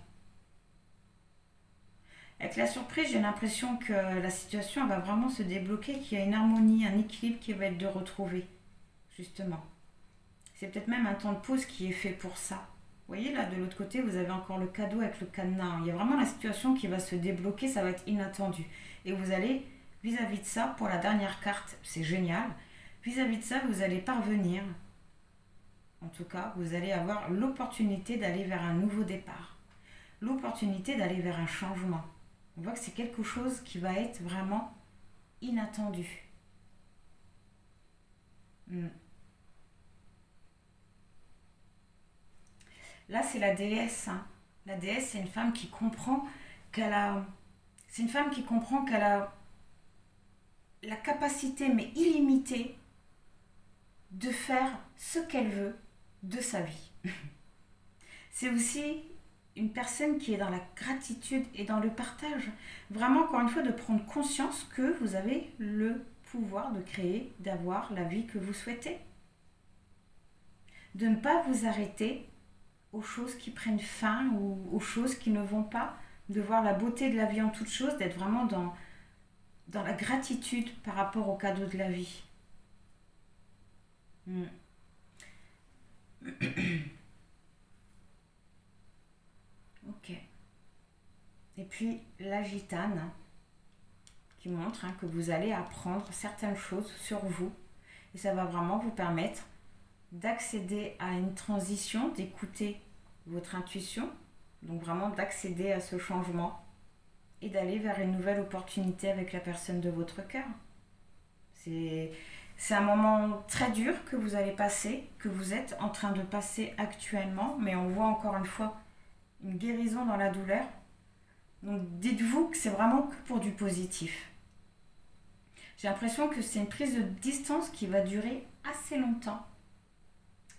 Avec la surprise, j'ai l'impression que la situation va vraiment se débloquer, qu'il y a une harmonie, un équilibre qui va être de retrouver, justement. C'est peut-être même un temps de pause qui est fait pour ça. Vous voyez, là, de l'autre côté, vous avez encore le cadeau avec le cadenas. Il y a vraiment la situation qui va se débloquer, ça va être inattendu. Et vous allez, vis-à-vis de ça, pour la dernière carte, c'est génial, vis-à-vis de ça, vous allez parvenir, en tout cas, vous allez avoir l'opportunité d'aller vers un nouveau départ. L'opportunité d'aller vers un changement. On voit que c'est quelque chose qui va être vraiment inattendu. Là, c'est la déesse. Hein. La déesse, c'est une femme qui comprend qu'elle a... C'est une femme qui comprend qu'elle a la capacité, mais illimitée, de faire ce qu'elle veut de sa vie. C'est aussi une personne qui est dans la gratitude et dans le partage. Vraiment, encore une fois, de prendre conscience que vous avez le pouvoir de créer, d'avoir la vie que vous souhaitez. De ne pas vous arrêter aux choses qui prennent fin ou aux choses qui ne vont pas. De voir la beauté de la vie en toute chose, d'être vraiment dans la gratitude par rapport aux cadeaux de la vie. Ok. Et puis la gitane qui montre que vous allez apprendre certaines choses sur vous. Et ça va vraiment vous permettre d'accéder à une transition, d'écouter votre intuition. Donc vraiment d'accéder à ce changement et d'aller vers une nouvelle opportunité avec la personne de votre cœur. C'est un moment très dur que vous allez passer, que vous êtes en train de passer actuellement, mais on voit encore une fois une guérison dans la douleur. Donc dites-vous que c'est vraiment que pour du positif. J'ai l'impression que c'est une prise de distance qui va durer assez longtemps,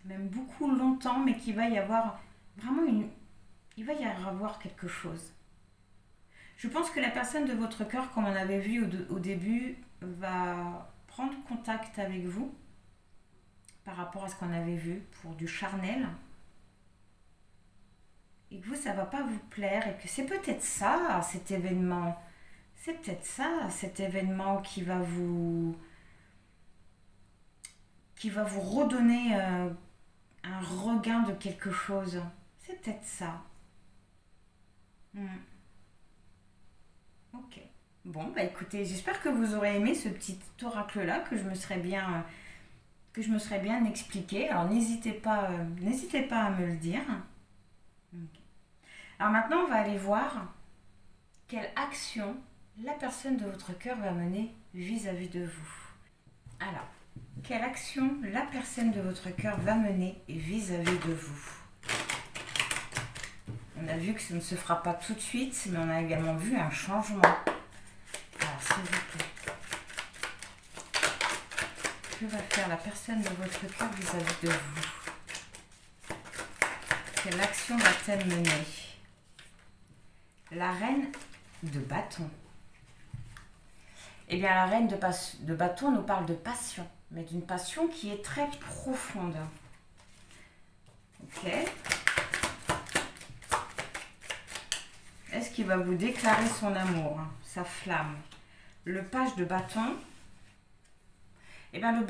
même beaucoup longtemps, mais qu'il va y avoir vraiment il va y avoir quelque chose. Je pense que la personne de votre cœur, comme on avait vu au début, va prendre contact avec vous par rapport à ce qu'on avait vu pour du charnel. Et que vous, ça ne va pas vous plaire et que c'est peut-être ça, cet événement. C'est peut-être ça, cet événement qui va vous redonner un regain de quelque chose. C'est peut-être ça. Ok. Bon, bah écoutez, j'espère que vous aurez aimé ce petit oracle-là que je me serais bien expliqué. Alors n'hésitez pas à me le dire. Okay. Alors maintenant, on va aller voir quelle action la personne de votre cœur va mener vis-à-vis de vous. Alors, quelle action la personne de votre cœur va mener vis-à-vis de vous? On a vu que ça ne se fera pas tout de suite, mais on a également vu un changement. Alors, s'il vous plaît, que va faire la personne de votre cœur vis-à-vis de vous? Quelle action va-t-elle mener? La reine de bâton. Eh bien, la reine de bâton nous parle de passion, mais d'une passion qui est très profonde. Ok. Est-ce qu'il va vous déclarer son amour, sa flamme? Le page de bâton. Eh bien,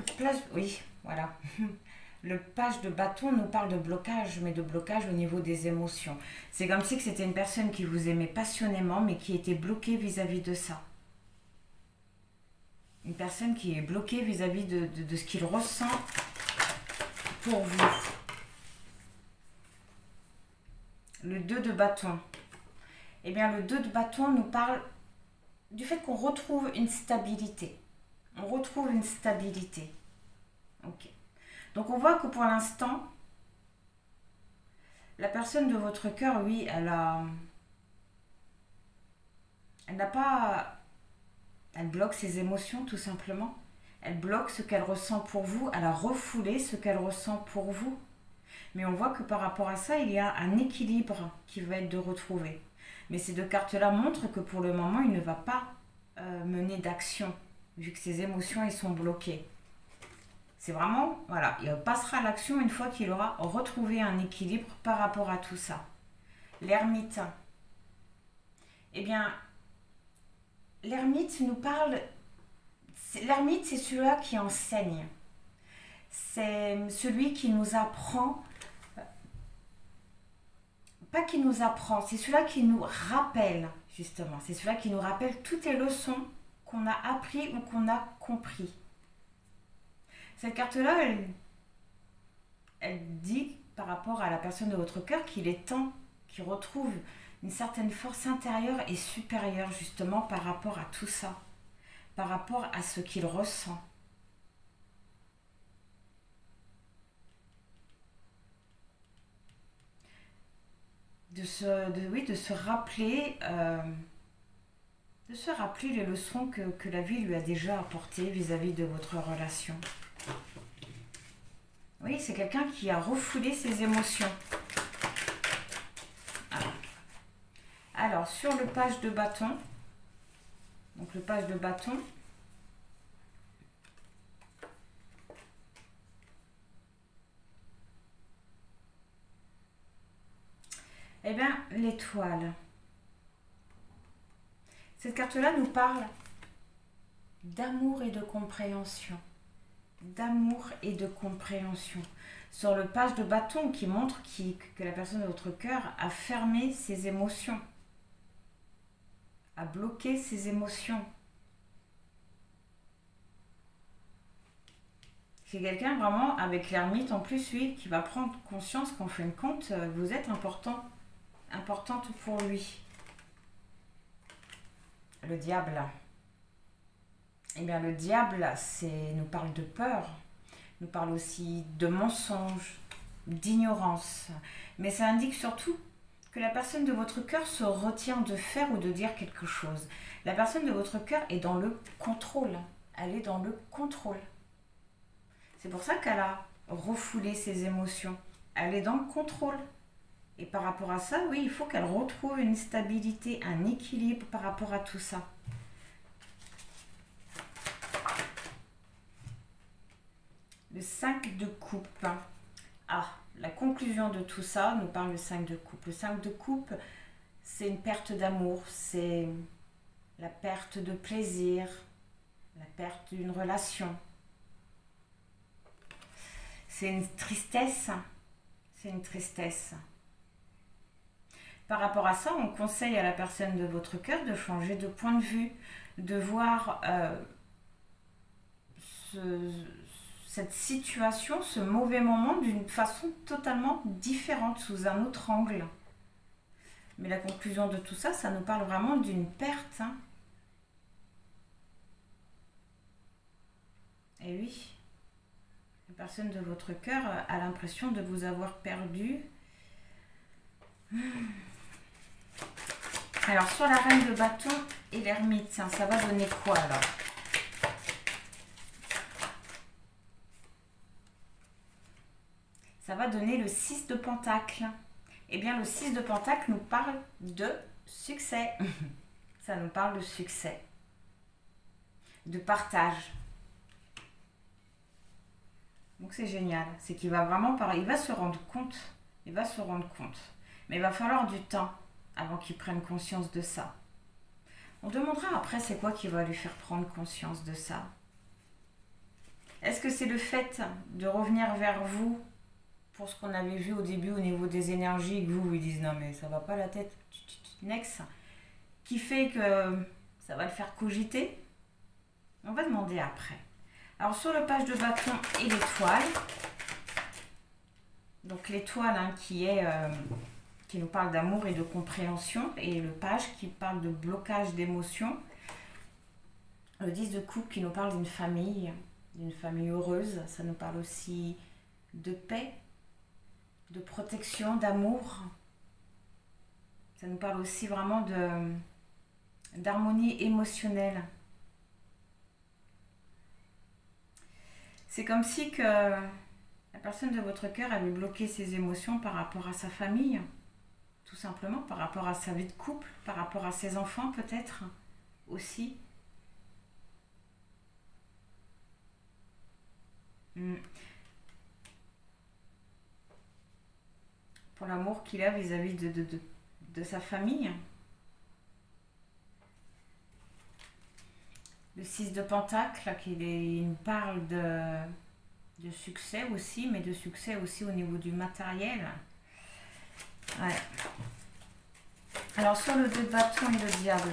oui, voilà. Le page de bâton nous parle de blocage, mais de blocage au niveau des émotions. C'est comme si c'était une personne qui vous aimait passionnément, mais qui était bloquée vis-à-vis de ça. Une personne qui est bloquée vis-à-vis de ce qu'il ressent pour vous. Le 2 de bâton. Eh bien, le 2 de bâton nous parle du fait qu'on retrouve une stabilité. On retrouve une stabilité. Ok. Donc, on voit que pour l'instant, la personne de votre cœur, oui, elle n'a pas... Elle bloque ses émotions, tout simplement. Elle bloque ce qu'elle ressent pour vous. Elle a refoulé ce qu'elle ressent pour vous. Mais on voit que par rapport à ça, il y a un équilibre qui va être de retrouver. Mais ces deux cartes-là montrent que pour le moment, il ne va pas mener d'action, vu que ses émotions, elles sont bloquées. C'est vraiment, voilà, il passera à l'action une fois qu'il aura retrouvé un équilibre par rapport à tout ça. L'ermite. Eh bien, l'ermite nous parle... L'ermite, c'est celui-là qui enseigne. C'est celui qui nous apprend... Pas qui nous apprend, c'est celui-là qui nous rappelle, justement. C'est celui-là qui nous rappelle toutes les leçons qu'on a appris ou qu'on a compris. Cette carte-là, elle dit par rapport à la personne de votre cœur qu'il est temps qu'il retrouve une certaine force intérieure et supérieure justement par rapport à tout ça, par rapport à ce qu'il ressent. De se rappeler les leçons que la vie lui a déjà apportées vis-à-vis de votre relation. Oui, c'est quelqu'un qui a refoulé ses émotions. Alors, Alors, sur le page de bâton, donc le page de bâton, eh bien, l'étoile. Cette carte-là nous parle d'amour et de compréhension. D'amour et de compréhension. Sur le page de bâton qui montre que la personne de votre cœur a fermé ses émotions, a bloqué ses émotions. C'est quelqu'un vraiment avec l'ermite en plus, lui, qui va prendre conscience qu'en fin de compte, vous êtes importante pour lui. Le diable. Eh bien, le diable, nous parle de peur, nous parle aussi de mensonges, d'ignorance. Mais ça indique surtout que la personne de votre cœur se retient de faire ou de dire quelque chose. La personne de votre cœur est dans le contrôle. Elle est dans le contrôle. C'est pour ça qu'elle a refoulé ses émotions. Elle est dans le contrôle. Et par rapport à ça, oui, il faut qu'elle retrouve une stabilité, un équilibre par rapport à tout ça. Le 5 de coupe. Ah, la conclusion de tout ça nous parle le 5 de coupe. Le 5 de coupe, c'est une perte d'amour, c'est la perte de plaisir, la perte d'une relation. C'est une tristesse. C'est une tristesse. Par rapport à ça, on conseille à la personne de votre cœur de changer de point de vue, de voir cette situation, ce mauvais moment d'une façon totalement différente, sous un autre angle. Mais la conclusion de tout ça, ça nous parle vraiment d'une perte. Hein. Et oui, la personne de votre cœur a l'impression de vous avoir perdu. Alors, sur la reine de bâton et l'ermite, ça va donner quoi alors? Ça va donner le 6 de pentacle. Eh bien, le 6 de pentacle nous parle de succès. Ça nous parle de succès, de partage. Donc, c'est génial. C'est qu'il va vraiment parler. Il va se rendre compte. Il va se rendre compte. Mais il va falloir du temps avant qu'il prenne conscience de ça. On demandera après c'est quoi qui va lui faire prendre conscience de ça. Est-ce que c'est le fait de revenir vers vous pour ce qu'on avait vu au début au niveau des énergies et que vous dites non mais ça va pas la tête, next, qui fait que ça va le faire cogiter? On va demander après. Alors sur le page de bâton et l'étoile, donc l'étoile hein, qui nous parle d'amour et de compréhension, et le page qui parle de blocage d'émotions, le 10 de coupe qui nous parle d'une famille heureuse, ça nous parle aussi de paix, de protection, d'amour, ça nous parle aussi vraiment d'harmonie émotionnelle. C'est comme si que la personne de votre cœur avait bloqué ses émotions par rapport à sa famille, tout simplement, par rapport à sa vie de couple, par rapport à ses enfants peut-être aussi. Pour l'amour qu'il a vis-à-vis de sa famille. Le 6 de pentacle, il nous parle de succès aussi, mais de succès aussi au niveau du matériel. Ouais. Alors sur le 2 de bâton et le diable,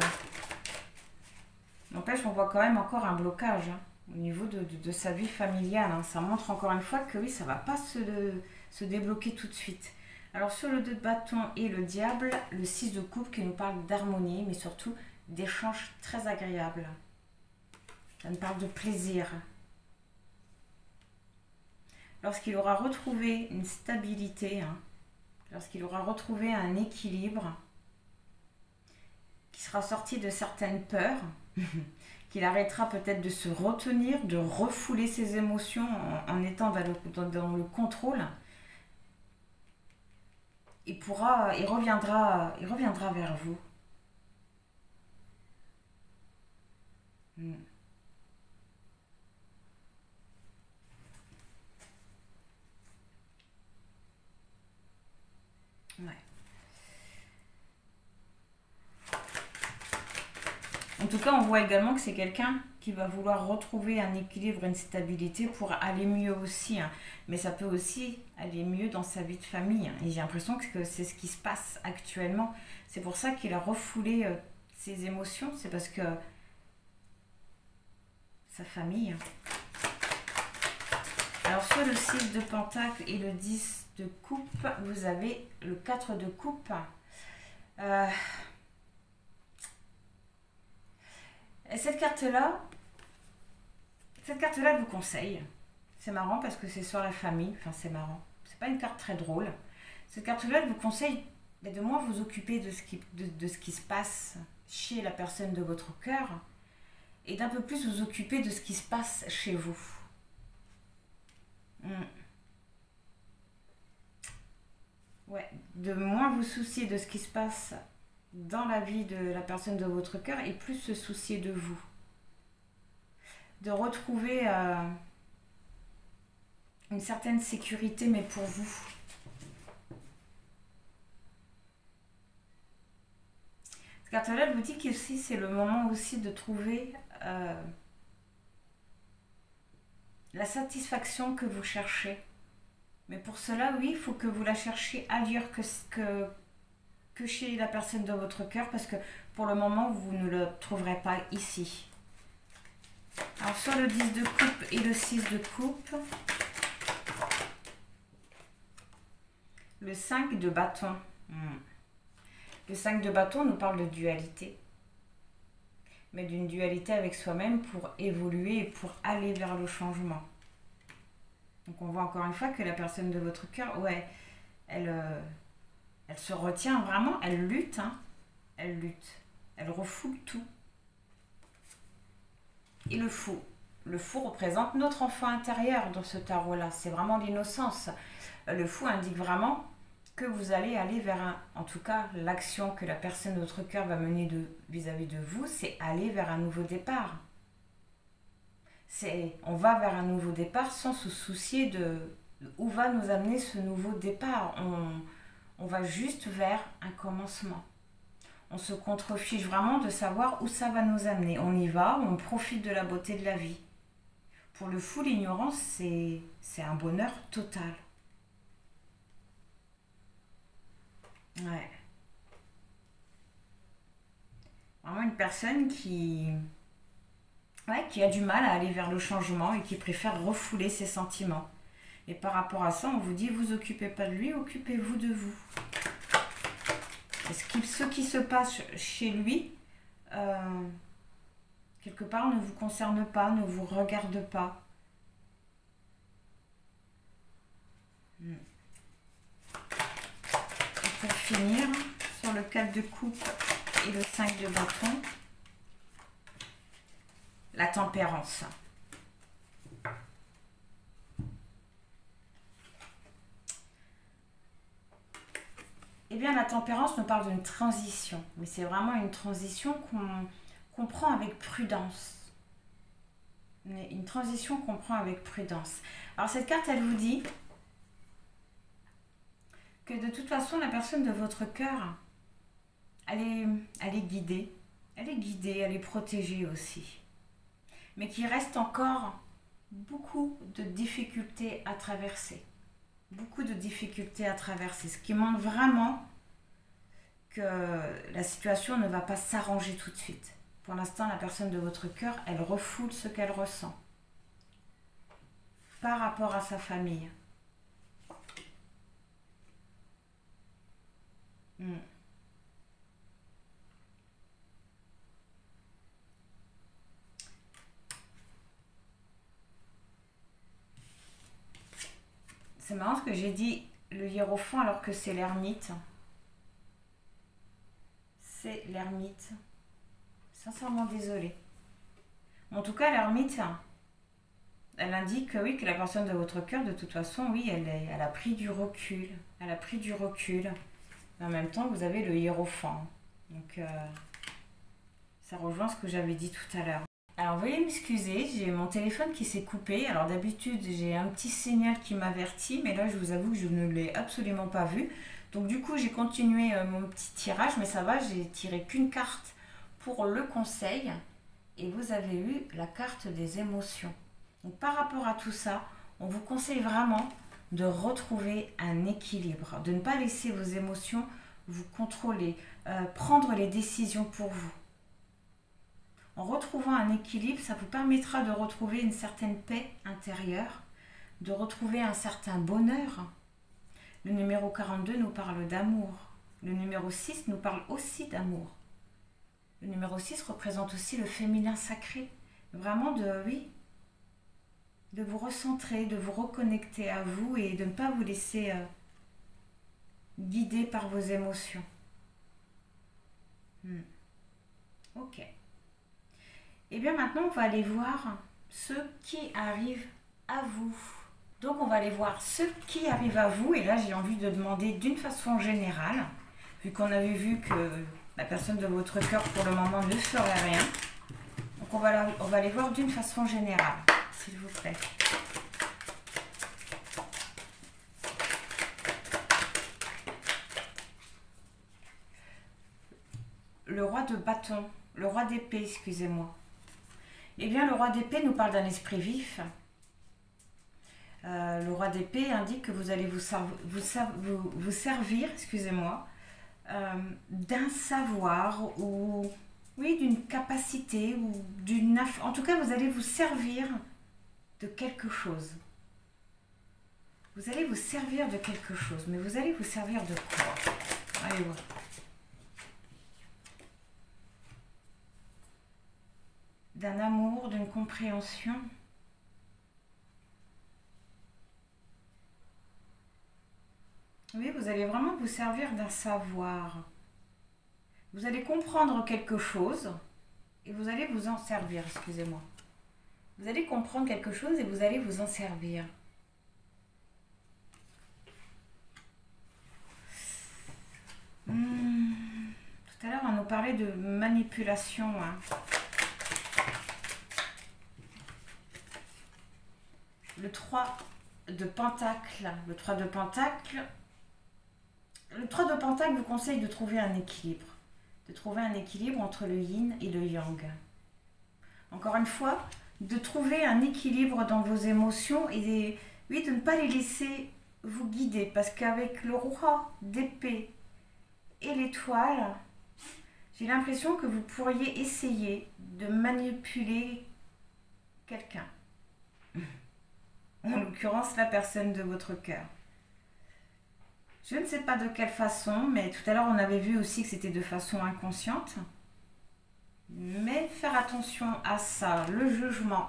n'empêche, on voit quand même encore un blocage hein, au niveau de sa vie familiale. Hein. Ça montre encore une fois que oui, ça ne va pas se débloquer tout de suite. Alors sur le 2 de bâton et le diable, le 6 de coupe qui nous parle d'harmonie, mais surtout d'échanges très agréables. Ça nous parle de plaisir. Lorsqu'il aura retrouvé une stabilité, hein, lorsqu'il aura retrouvé un équilibre, qu'il sera sorti de certaines peurs, qu'il arrêtera peut-être de se retenir, de refouler ses émotions en étant dans le contrôle, il reviendra vers vous. Mm. Ouais. En tout cas, on voit également que c'est quelqu'un qui va vouloir retrouver un équilibre, une stabilité pour aller mieux aussi, hein. Mais ça peut aussi aller mieux dans sa vie de famille, hein. Et j'ai l'impression que c'est ce qui se passe actuellement. C'est pour ça qu'il a refoulé ses émotions. C'est parce que sa famille, hein. Alors sur le 6 de Pentacle et le 10 de Coupe, vous avez le 4 de Coupe. Et cette carte-là, elle vous conseille. C'est marrant parce que c'est sur la famille. Enfin, c'est marrant. C'est pas une carte très drôle. Cette carte-là, elle vous conseille de moins vous occuper de ce qui se passe chez la personne de votre cœur et d'un peu plus vous occuper de ce qui se passe chez vous. Ouais, de moins vous soucier de ce qui se passe dans la vie de la personne de votre cœur et plus se soucier de vous. De retrouver une certaine sécurité, mais pour vous. Cette carte-là, elle vous dit que c'est le moment aussi de trouver la satisfaction que vous cherchez. Mais pour cela, oui, il faut que vous la cherchiez ailleurs que chez la personne de votre cœur, parce que pour le moment, vous ne le trouverez pas ici. Alors sur le 10 de coupe et le 6 de coupe, le 5 de bâton. Le 5 de bâton nous parle de dualité, mais d'une dualité avec soi-même pour évoluer et pour aller vers le changement. Donc on voit encore une fois que la personne de votre cœur, ouais, elle se retient vraiment, elle lutte, hein, elle lutte, elle refoule tout. Et le fou représente notre enfant intérieur dans ce tarot-là, c'est vraiment l'innocence. Le fou indique vraiment que vous allez aller vers en tout cas, l'action que la personne de votre cœur va mener vis-à-vis de vous, c'est aller vers un nouveau départ. On va vers un nouveau départ sans se soucier de où va nous amener ce nouveau départ. On va juste vers un commencement. On se contrefiche vraiment de savoir où ça va nous amener. On y va, on profite de la beauté de la vie. Pour le fou, l'ignorance, c'est un bonheur total. Ouais. Vraiment une personne qui a du mal à aller vers le changement et qui préfère refouler ses sentiments. Et par rapport à ça, on vous dit, vous occupez pas de lui, occupez-vous de vous. Ce qui se passe chez lui, quelque part, ne vous concerne pas, ne vous regarde pas. Et pour finir, sur le 4 de coupe et le 5 de bâton, la tempérance. Eh bien, la tempérance nous parle d'une transition, mais c'est vraiment une transition qu'on prend avec prudence. Une transition qu'on prend avec prudence. Alors, cette carte, elle vous dit que de toute façon, la personne de votre cœur, elle est guidée. Elle est guidée, elle est protégée aussi. Mais qu'il reste encore beaucoup de difficultés à traverser. Beaucoup de difficultés à traverser, ce qui montre vraiment que la situation ne va pas s'arranger tout de suite. Pour l'instant, la personne de votre cœur, elle refoule ce qu'elle ressent par rapport à sa famille. C'est marrant ce que j'ai dit le hiérophant alors que c'est l'ermite. C'est l'ermite. Sincèrement désolée. En tout cas, l'ermite, elle indique oui, que la personne de votre cœur, de toute façon, oui, elle a pris du recul. Elle a pris du recul. Mais en même temps, vous avez le hiérophant. Donc, ça rejoint ce que j'avais dit tout à l'heure. Alors veuillez m'excuser, j'ai mon téléphone qui s'est coupé. Alors d'habitude j'ai un petit signal qui m'avertit, mais là je vous avoue que je ne l'ai absolument pas vu. Donc du coup j'ai continué mon petit tirage, mais ça va, j'ai tiré qu'une carte pour le conseil. Et vous avez eu la carte des émotions. Donc par rapport à tout ça, on vous conseille vraiment de retrouver un équilibre, de ne pas laisser vos émotions vous contrôler, prendre les décisions pour vous. En retrouvant un équilibre, ça vous permettra de retrouver une certaine paix intérieure, de retrouver un certain bonheur. Le numéro 42 nous parle d'amour. Le numéro 6 nous parle aussi d'amour. Le numéro 6 représente aussi le féminin sacré. Vraiment de vous recentrer, de vous reconnecter à vous et de ne pas vous laisser guider par vos émotions. Ok. Et bien maintenant, on va aller voir ce qui arrive à vous. Donc on va aller voir ce qui arrive à vous. Et là, j'ai envie de demander d'une façon générale, vu qu'on avait vu que la personne de votre cœur pour le moment ne ferait rien. Donc on va aller voir d'une façon générale, s'il vous plaît. Le roi de bâton, le roi d'épée, excusez-moi. Eh bien, le roi d'épée nous parle d'un esprit vif. Le roi d'épée indique que vous allez vous servir, excusez-moi, d'un savoir ou oui, d'une capacité ou en tout cas, vous allez vous servir de quelque chose. Vous allez vous servir de quelque chose, mais vous allez vous servir de quoi? Allez voir. D'un amour, d'une compréhension. Oui, vous allez vraiment vous servir d'un savoir. Vous allez comprendre quelque chose et vous allez vous en servir, excusez-moi. Vous allez comprendre quelque chose et vous allez vous en servir. Tout à l'heure, on nous parlait de manipulation. Le 3 de Pentacle. Le 3 de Pentacle. Le 3 de Pentacle vous conseille de trouver un équilibre. De trouver un équilibre entre le yin et le yang. Encore une fois, de trouver un équilibre dans vos émotions et oui, de ne pas les laisser vous guider. Parce qu'avec le roi d'épée et l'étoile, j'ai l'impression que vous pourriez essayer de manipuler quelqu'un. En l'occurrence, la personne de votre cœur. Je ne sais pas de quelle façon, mais tout à l'heure, on avait vu aussi que c'était de façon inconsciente. Mais faire attention à ça, le jugement.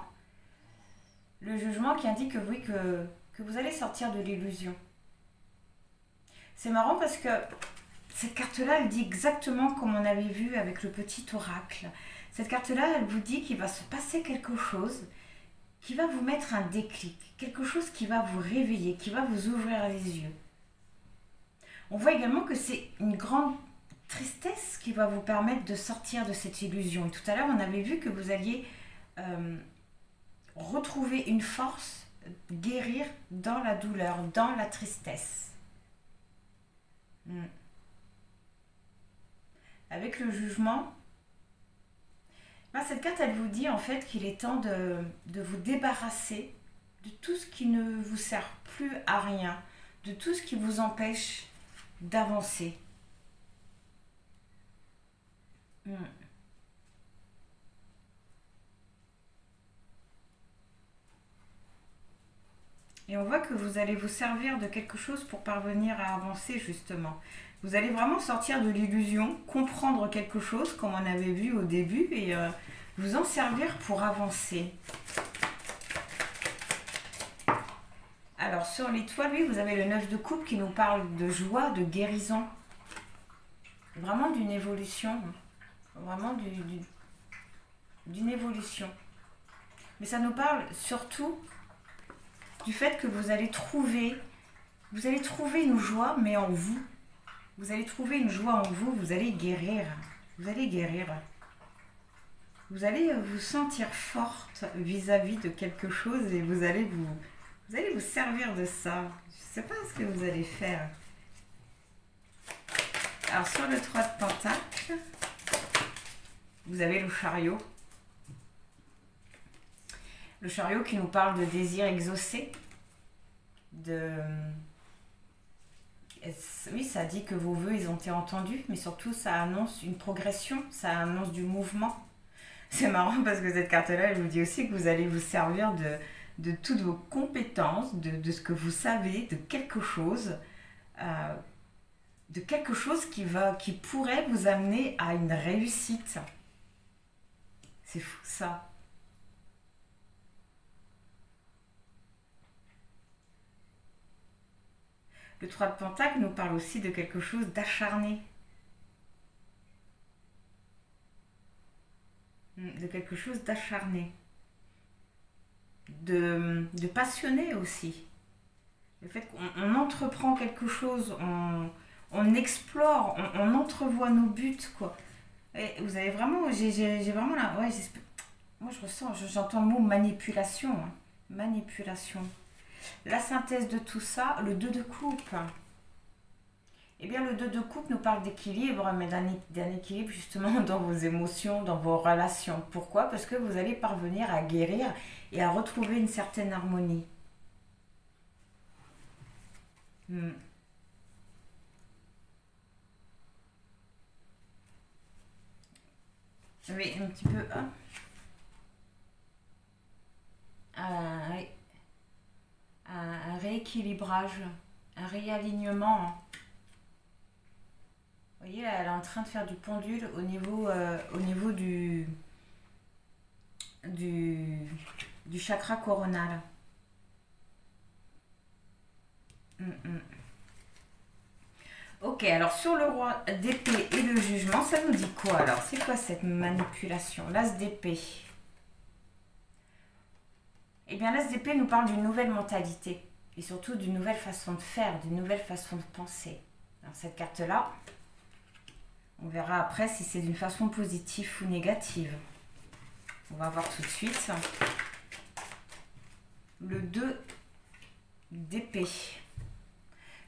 Le jugement qui indique oui, que vous allez sortir de l'illusion. C'est marrant parce que cette carte-là, elle dit exactement comme on avait vu avec le petit oracle. Cette carte-là, elle vous dit qu'il va se passer quelque chose qui va vous mettre un déclic, quelque chose qui va vous réveiller, qui va vous ouvrir les yeux. On voit également que c'est une grande tristesse qui va vous permettre de sortir de cette illusion. Et tout à l'heure, on avait vu que vous alliez retrouver une force, guérir dans la douleur, dans la tristesse. Avec le jugement, cette carte, elle vous dit en fait qu'il est temps de vous débarrasser de tout ce qui ne vous sert plus à rien, de tout ce qui vous empêche d'avancer. Et on voit que vous allez vous servir de quelque chose pour parvenir à avancer justement. Vous allez vraiment sortir de l'illusion, comprendre quelque chose comme on avait vu au début et vous en servir pour avancer. Alors sur l'étoile, oui, vous avez le 9 de coupe qui nous parle de joie, de guérison. Vraiment d'une évolution. Vraiment d'une évolution. Mais ça nous parle surtout du fait que vous allez trouver une joie, mais en vous. Vous allez trouver une joie en vous, vous allez guérir. Vous allez guérir. vous allez vous sentir forte vis-à-vis de quelque chose et vous allez vous servir de ça. Je ne sais pas ce que vous allez faire. Alors sur le 3 de Pentacle, vous avez le chariot. Le chariot qui nous parle de désir exaucé. Oui, ça dit que vos vœux, ils ont été entendus, mais surtout, ça annonce une progression, ça annonce du mouvement. C'est marrant parce que cette carte-là, elle vous dit aussi que vous allez vous servir de toutes vos compétences, de ce que vous savez, de quelque chose qui pourrait vous amener à une réussite. C'est fou ça. Le 3 de Pentacle nous parle aussi de quelque chose d'acharné. De quelque chose d'acharné. De passionné aussi. Le fait qu'on entreprend quelque chose, on explore, on entrevoit nos buts, quoi. Et vous avez vraiment, j'ai vraiment là, ouais, moi je ressens, j'entends le mot manipulation, hein. Manipulation. La synthèse de tout ça, le 2 de coupe. Eh bien, le 2 de coupe nous parle d'équilibre, mais d'un équilibre justement dans vos émotions, dans vos relations. Pourquoi? Parce que vous allez parvenir à guérir et à retrouver une certaine harmonie. Oui, un petit peu. Hein. Oui. Un rééquilibrage, un réalignement. Hein. Vous voyez, là, elle est en train de faire du pendule au niveau du chakra coronal. Ok, alors sur le roi d'épée et le jugement, ça nous dit quoi alors? C'est quoi cette manipulation? L'as d'épée. Eh bien, l'as d'épée nous parle d'une nouvelle mentalité et surtout d'une nouvelle façon de faire, d'une nouvelle façon de penser. Alors cette carte-là, on verra après si c'est d'une façon positive ou négative. On va voir tout de suite. Le 2 d'épée.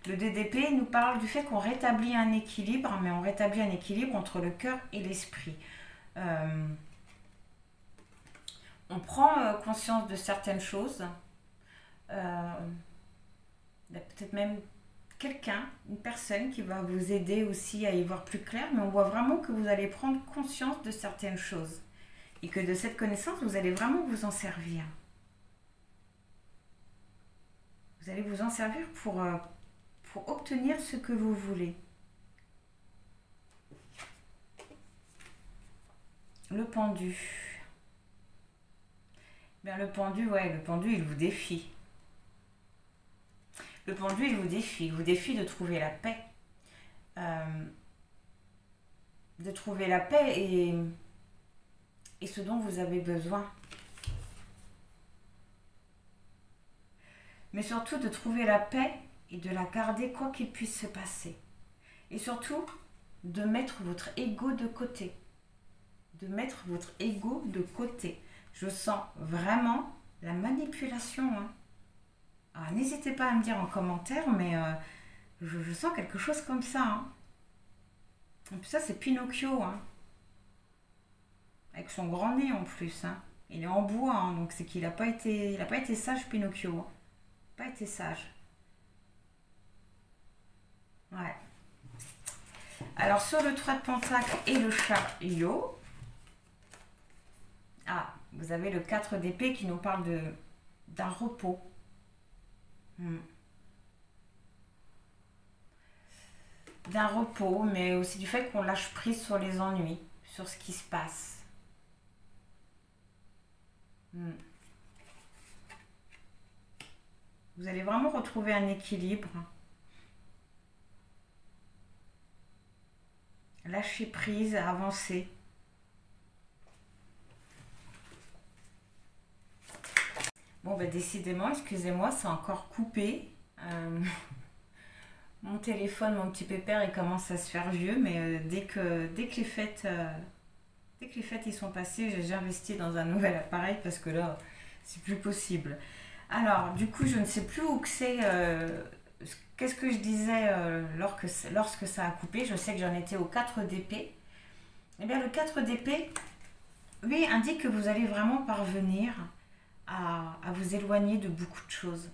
Le 2 d'épée nous parle du fait qu'on rétablit un équilibre, mais on rétablit un équilibre entre le cœur et l'esprit. On prend conscience de certaines choses. Il y a peut-être même quelqu'un, une personne qui va vous aider aussi à y voir plus clair, mais on voit vraiment que vous allez prendre conscience de certaines choses et que de cette connaissance, vous allez vraiment vous en servir. Vous allez vous en servir pour obtenir ce que vous voulez. Le pendu. Bien, le pendu, ouais, le pendu, il vous défie. Le pendu, il vous défie de trouver la paix. De trouver la paix et ce dont vous avez besoin. Mais surtout de trouver la paix et de la garder quoi qu'il puisse se passer. Et surtout, de mettre votre ego de côté. De mettre votre ego de côté. Je sens vraiment la manipulation. Hein. Alors, n'hésitez pas à me dire en commentaire, mais je sens quelque chose comme ça. Hein. Et puis ça, c'est Pinocchio. Hein. Avec son grand nez en plus. Hein. Il est en bois, hein, donc c'est qu'il n'a pas été sage, Pinocchio. Hein. Pas été sage. Ouais. Alors, sur le 3 de Pentacle et le chariot, vous avez le 4 d'épée qui nous parle d'un repos. D'un repos, mais aussi du fait qu'on lâche prise sur les ennuis, sur ce qui se passe. Vous allez vraiment retrouver un équilibre. Lâcher prise, avancer. Bon, bah décidément, excusez-moi, c'est encore coupé. Mon téléphone, mon petit pépère, il commence à se faire vieux, mais dès que Dès que les fêtes y sont passées, j'ai investi dans un nouvel appareil parce que là, c'est plus possible. Alors, du coup, je ne sais plus où que c'est. Qu'est-ce que je disais lorsque ça a coupé? Je sais que j'en étais au 4 d'épée. Eh bien, le 4 d'épée, lui, indique que vous allez vraiment parvenir à vous éloigner de beaucoup de choses,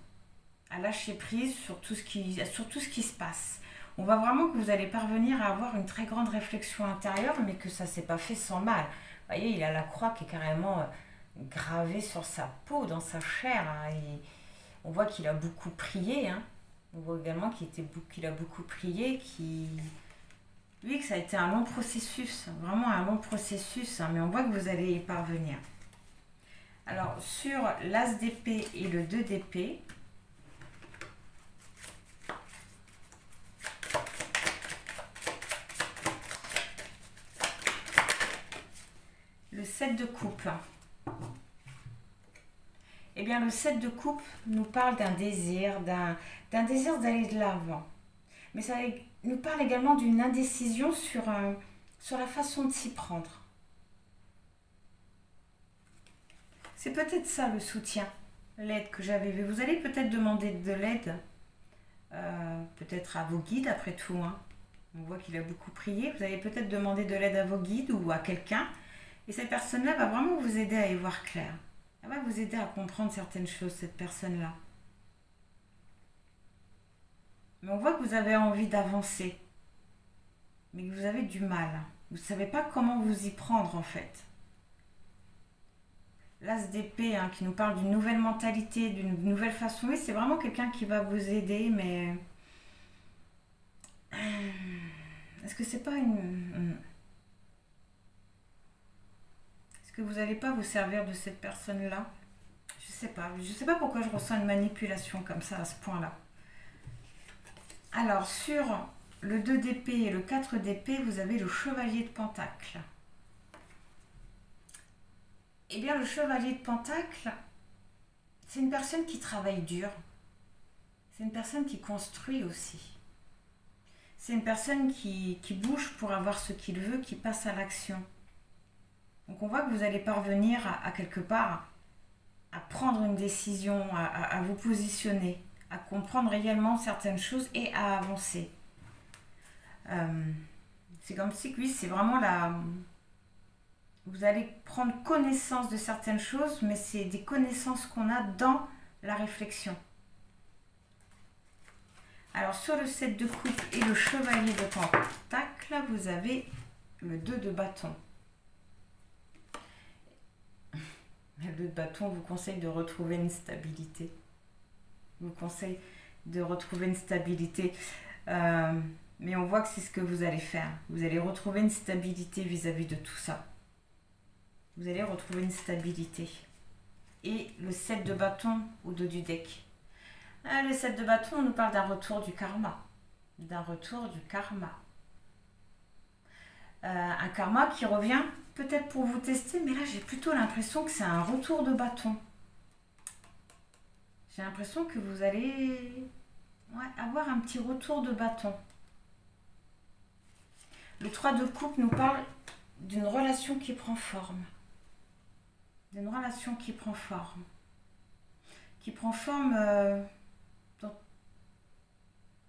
à lâcher prise sur tout ce qui se passe. On voit vraiment que vous allez parvenir à avoir une très grande réflexion intérieure, mais que ça ne s'est pas fait sans mal. Vous voyez, il a la croix qui est carrément gravée sur sa peau, dans sa chair. Hein, et on voit qu'il a beaucoup prié. Hein. On voit également qu'il a beaucoup prié, oui, que ça a été un long processus, vraiment un long processus, hein, mais on voit que vous allez y parvenir. Alors, sur l'As d'épée et le 2 d'épée, le 7 de coupe. Eh bien, le 7 de coupe nous parle d'un désir d'aller de l'avant. Mais ça nous parle également d'une indécision sur la façon de s'y prendre. C'est peut-être ça le soutien, l'aide que j'avais vu. Vous allez peut-être demander de l'aide, peut-être à vos guides après tout. Hein. On voit qu'il a beaucoup prié. Vous allez peut-être demander de l'aide à vos guides ou à quelqu'un. Et cette personne-là va vraiment vous aider à y voir clair. Elle va vous aider à comprendre certaines choses, cette personne-là. Mais on voit que vous avez envie d'avancer, mais que vous avez du mal. Vous ne savez pas comment vous y prendre en fait. L'As d'épée hein, qui nous parle d'une nouvelle mentalité, d'une nouvelle façon. Oui, c'est vraiment quelqu'un qui va vous aider, mais... Est-ce que c'est pas une... Est-ce que vous n'allez pas vous servir de cette personne-là? Je sais pas. Je sais pas pourquoi je ressens une manipulation comme ça à ce point-là. Alors, sur le 2 d'épée et le 4 d'épée, vous avez le chevalier de pentacle. Eh bien, le chevalier de pentacle, c'est une personne qui travaille dur. C'est une personne qui construit aussi. C'est une personne qui bouge pour avoir ce qu'il veut, qui passe à l'action. Donc, on voit que vous allez parvenir à quelque part à prendre une décision, à vous positionner, à comprendre réellement certaines choses et à avancer. C'est comme si, oui, c'est vraiment la... Vous allez prendre connaissance de certaines choses, mais c'est des connaissances qu'on a dans la réflexion. Alors, sur le 7 de coupe et le chevalier de pentacle, vous avez le 2 de bâton. Le 2 de bâton vous conseille de retrouver une stabilité. Vous conseille de retrouver une stabilité. Mais on voit que c'est ce que vous allez faire. Vous allez retrouver une stabilité vis-à-vis de tout ça. Vous allez retrouver une stabilité. Et le 7 de bâton au dos du deck. Le 7 de bâton, on nous parle d'un retour du karma. D'un retour du karma. Un karma qui revient peut-être pour vous tester, mais là j'ai plutôt l'impression que c'est un retour de bâton. J'ai l'impression que vous allez avoir un petit retour de bâton. Le 3 de coupe nous parle d'une relation qui prend forme. D'une relation qui prend forme. Qui prend forme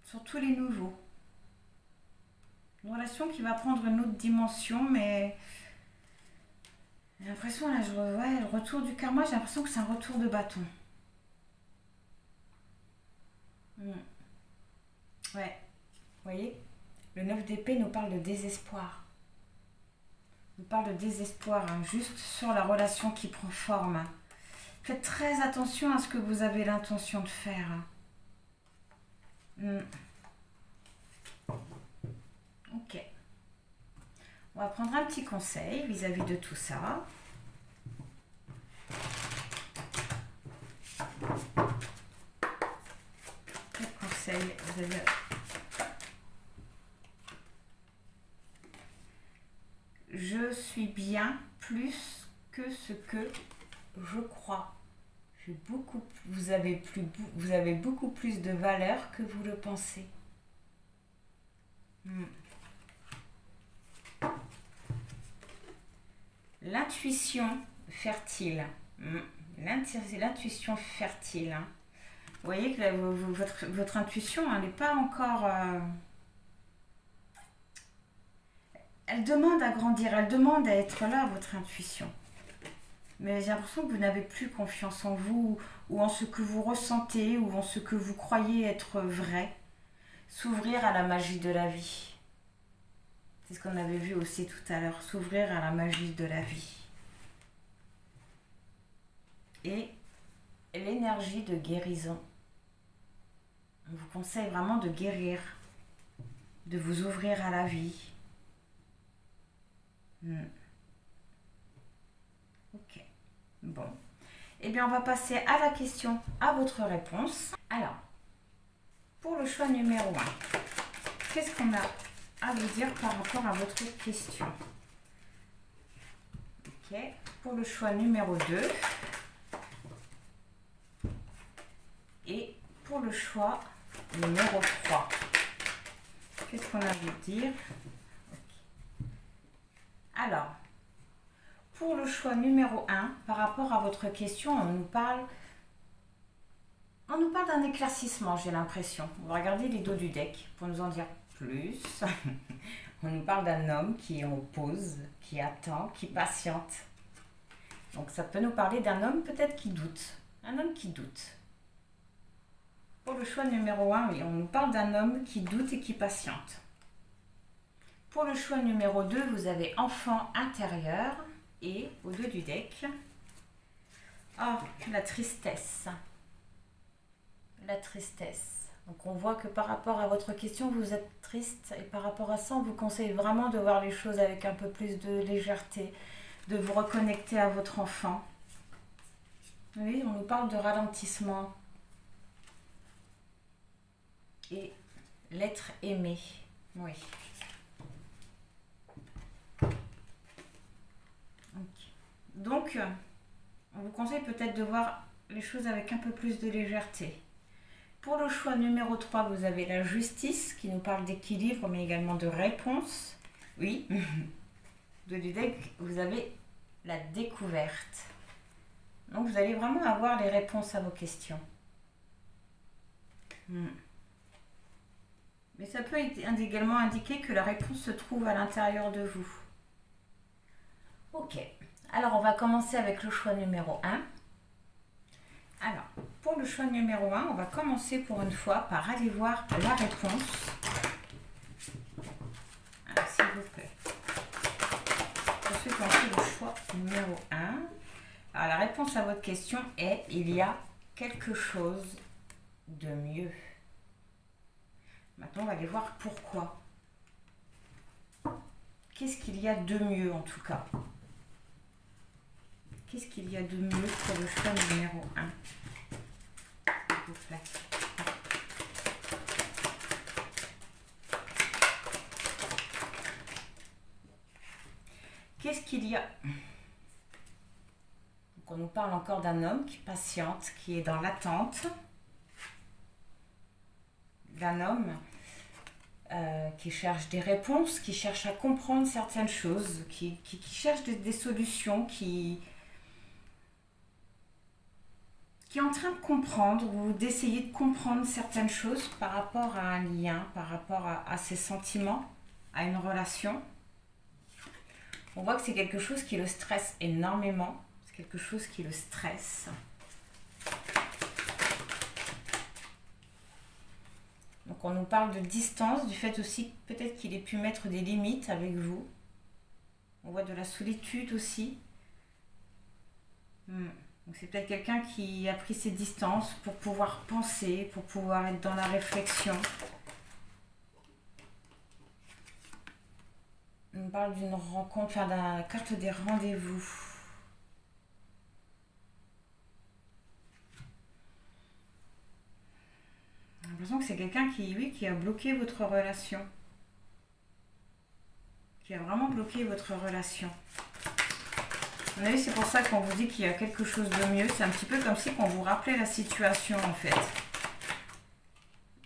sur tous les nouveaux. Une relation qui va prendre une autre dimension, mais j'ai l'impression, là, le retour du karma, j'ai l'impression que c'est un retour de bâton. Ouais, vous voyez, le 9 d'épée nous parle de désespoir. Nous parle de désespoir, hein, juste sur la relation qui prend forme. Faites très attention à ce que vous avez l'intention de faire. Ok. On va prendre un petit conseil vis-à-vis de tout ça. Quel conseil vous avez? Je suis bien plus que ce que je crois. Vous avez beaucoup plus de valeur que vous le pensez. l'intuition fertile. L'intuition fertile. Hein. Vous voyez que là, votre intuition, elle n'est pas encore... elle demande à grandir, elle demande à être là, votre intuition. Mais j'ai l'impression que vous n'avez plus confiance en vous, ou en ce que vous ressentez, ou en ce que vous croyez être vrai. S'ouvrir à la magie de la vie. C'est ce qu'on avait vu aussi tout à l'heure, s'ouvrir à la magie de la vie. Et l'énergie de guérison. On vous conseille vraiment de guérir, de vous ouvrir à la vie. Ok, bon. Eh bien, on va passer à la question, à votre réponse. Alors, pour le choix numéro 1, qu'est-ce qu'on a à vous dire par rapport à votre question? Ok, pour le choix numéro 2 et pour le choix numéro 3, qu'est-ce qu'on a à vous dire? Okay. Alors, pour le choix numéro 1, par rapport à votre question, on nous parle d'un éclaircissement, j'ai l'impression. On va regarder les dos du deck pour nous en dire plus. On nous parle d'un homme qui est en pause, qui attend, qui patiente. Donc ça peut nous parler d'un homme peut-être qui doute. Un homme qui doute. Pour le choix numéro 1, oui, on nous parle d'un homme qui doute et qui patiente. Pour le choix numéro 2, vous avez enfant intérieur. Et au dos du deck, oh, la tristesse. La tristesse. Donc on voit que par rapport à votre question, vous êtes triste. Et par rapport à ça, on vous conseille vraiment de voir les choses avec un peu plus de légèreté, de vous reconnecter à votre enfant. Oui, on nous parle de ralentissement. Et l'être aimé. Oui. Donc, on vous conseille peut-être de voir les choses avec un peu plus de légèreté. Pour le choix numéro 3, vous avez la justice qui nous parle d'équilibre, mais également de réponse. Oui, du deck, vous avez la découverte. Donc, vous allez vraiment avoir les réponses à vos questions. Mais ça peut également indiquer que la réponse se trouve à l'intérieur de vous. Ok. Alors, on va commencer avec le choix numéro 1. Alors, pour le choix numéro 1, on va commencer pour une fois par aller voir la réponse. Alors, s'il vous plaît. Pour ceux qui ont fait le choix numéro 1. Alors, la réponse à votre question est: il y a quelque chose de mieux. Maintenant, on va aller voir pourquoi. Qu'est-ce qu'il y a de mieux en tout cas? Qu'est-ce qu'il y a de mieux pour le choix numéro 1? S'il vous plaît. Qu'est-ce qu'il y a? Donc on nous parle encore d'un homme qui patiente, qui est dans l'attente. D'un homme qui cherche des réponses, qui cherche à comprendre certaines choses, qui cherche des solutions, qui est en train de comprendre ou d'essayer de comprendre certaines choses par rapport à un lien, par rapport à ses sentiments, à une relation. On voit que c'est quelque chose qui le stresse énormément, c'est quelque chose qui le stresse. Donc on nous parle de distance, du fait aussi peut-être qu'il ait pu mettre des limites avec vous. On voit de la solitude aussi. Donc c'est peut-être quelqu'un qui a pris ses distances pour pouvoir penser, pour pouvoir être dans la réflexion. On parle d'une rencontre, enfin de la carte des rendez-vous. J'ai l'impression que c'est quelqu'un qui, oui, qui a bloqué votre relation. Qui a vraiment bloqué votre relation. Vous voyez, c'est pour ça qu'on vous dit qu'il y a quelque chose de mieux. C'est un petit peu comme si on vous rappelait la situation en fait.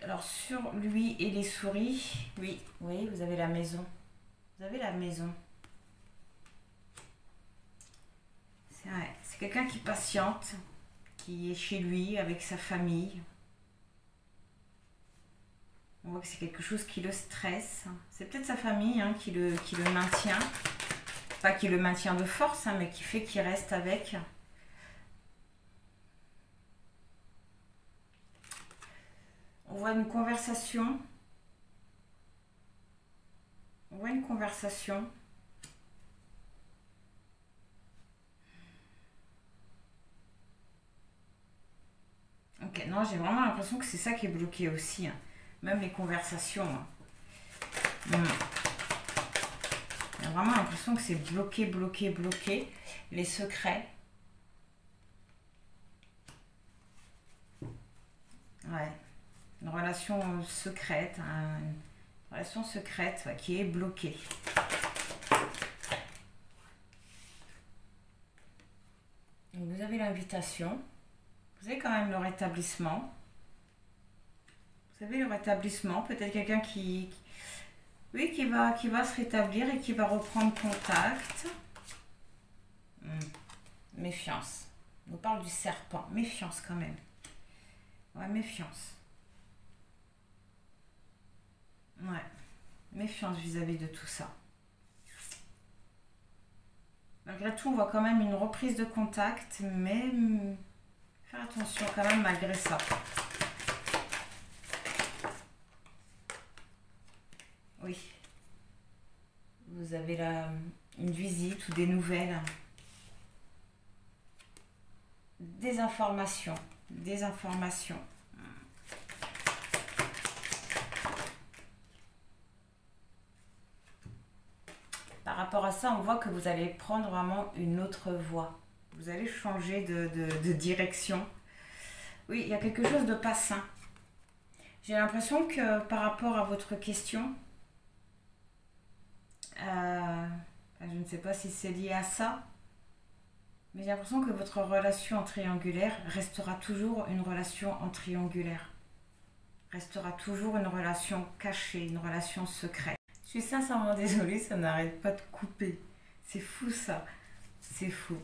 Alors sur lui et les souris, oui, vous voyez, vous avez la maison. Vous avez la maison. C'est quelqu'un qui patiente, qui est chez lui avec sa famille. On voit que c'est quelque chose qui le stresse. C'est peut-être sa famille hein, qui le maintient. Pas qui le maintient de force, hein, mais qui fait qu'il reste avec. On voit une conversation. On voit une conversation. Ok, non, j'ai vraiment l'impression que c'est ça qui est bloqué aussi. Hein. Même les conversations. Hein. J'ai vraiment l'impression que c'est bloqué, bloqué, bloqué. Les secrets. Ouais. Une relation secrète. Hein. Une relation secrète ouais, qui est bloquée. Donc vous avez l'invitation. Vous avez quand même le rétablissement. Vous avez le rétablissement. Peut-être quelqu'un qui va se rétablir et qui va reprendre contact. Méfiance. On nous parle du serpent. Méfiance quand même. Ouais, méfiance. Ouais. Méfiance vis-à-vis de tout ça. Malgré tout, on voit quand même une reprise de contact, mais faire attention quand même malgré ça. Oui. Vous avez là une visite ou des nouvelles. Des informations. Des informations. Par rapport à ça, on voit que vous allez prendre vraiment une autre voie. Vous allez changer de direction. Oui, il y a quelque chose de pas sain. J'ai l'impression que par rapport à votre question, je ne sais pas si c'est lié à ça, mais j'ai l'impression que votre relation en triangulaire restera toujours une relation en triangulaire. Restera toujours une relation cachée, une relation secrète. Je suis sincèrement désolée, ça n'arrête pas de couper. C'est fou ça. C'est fou.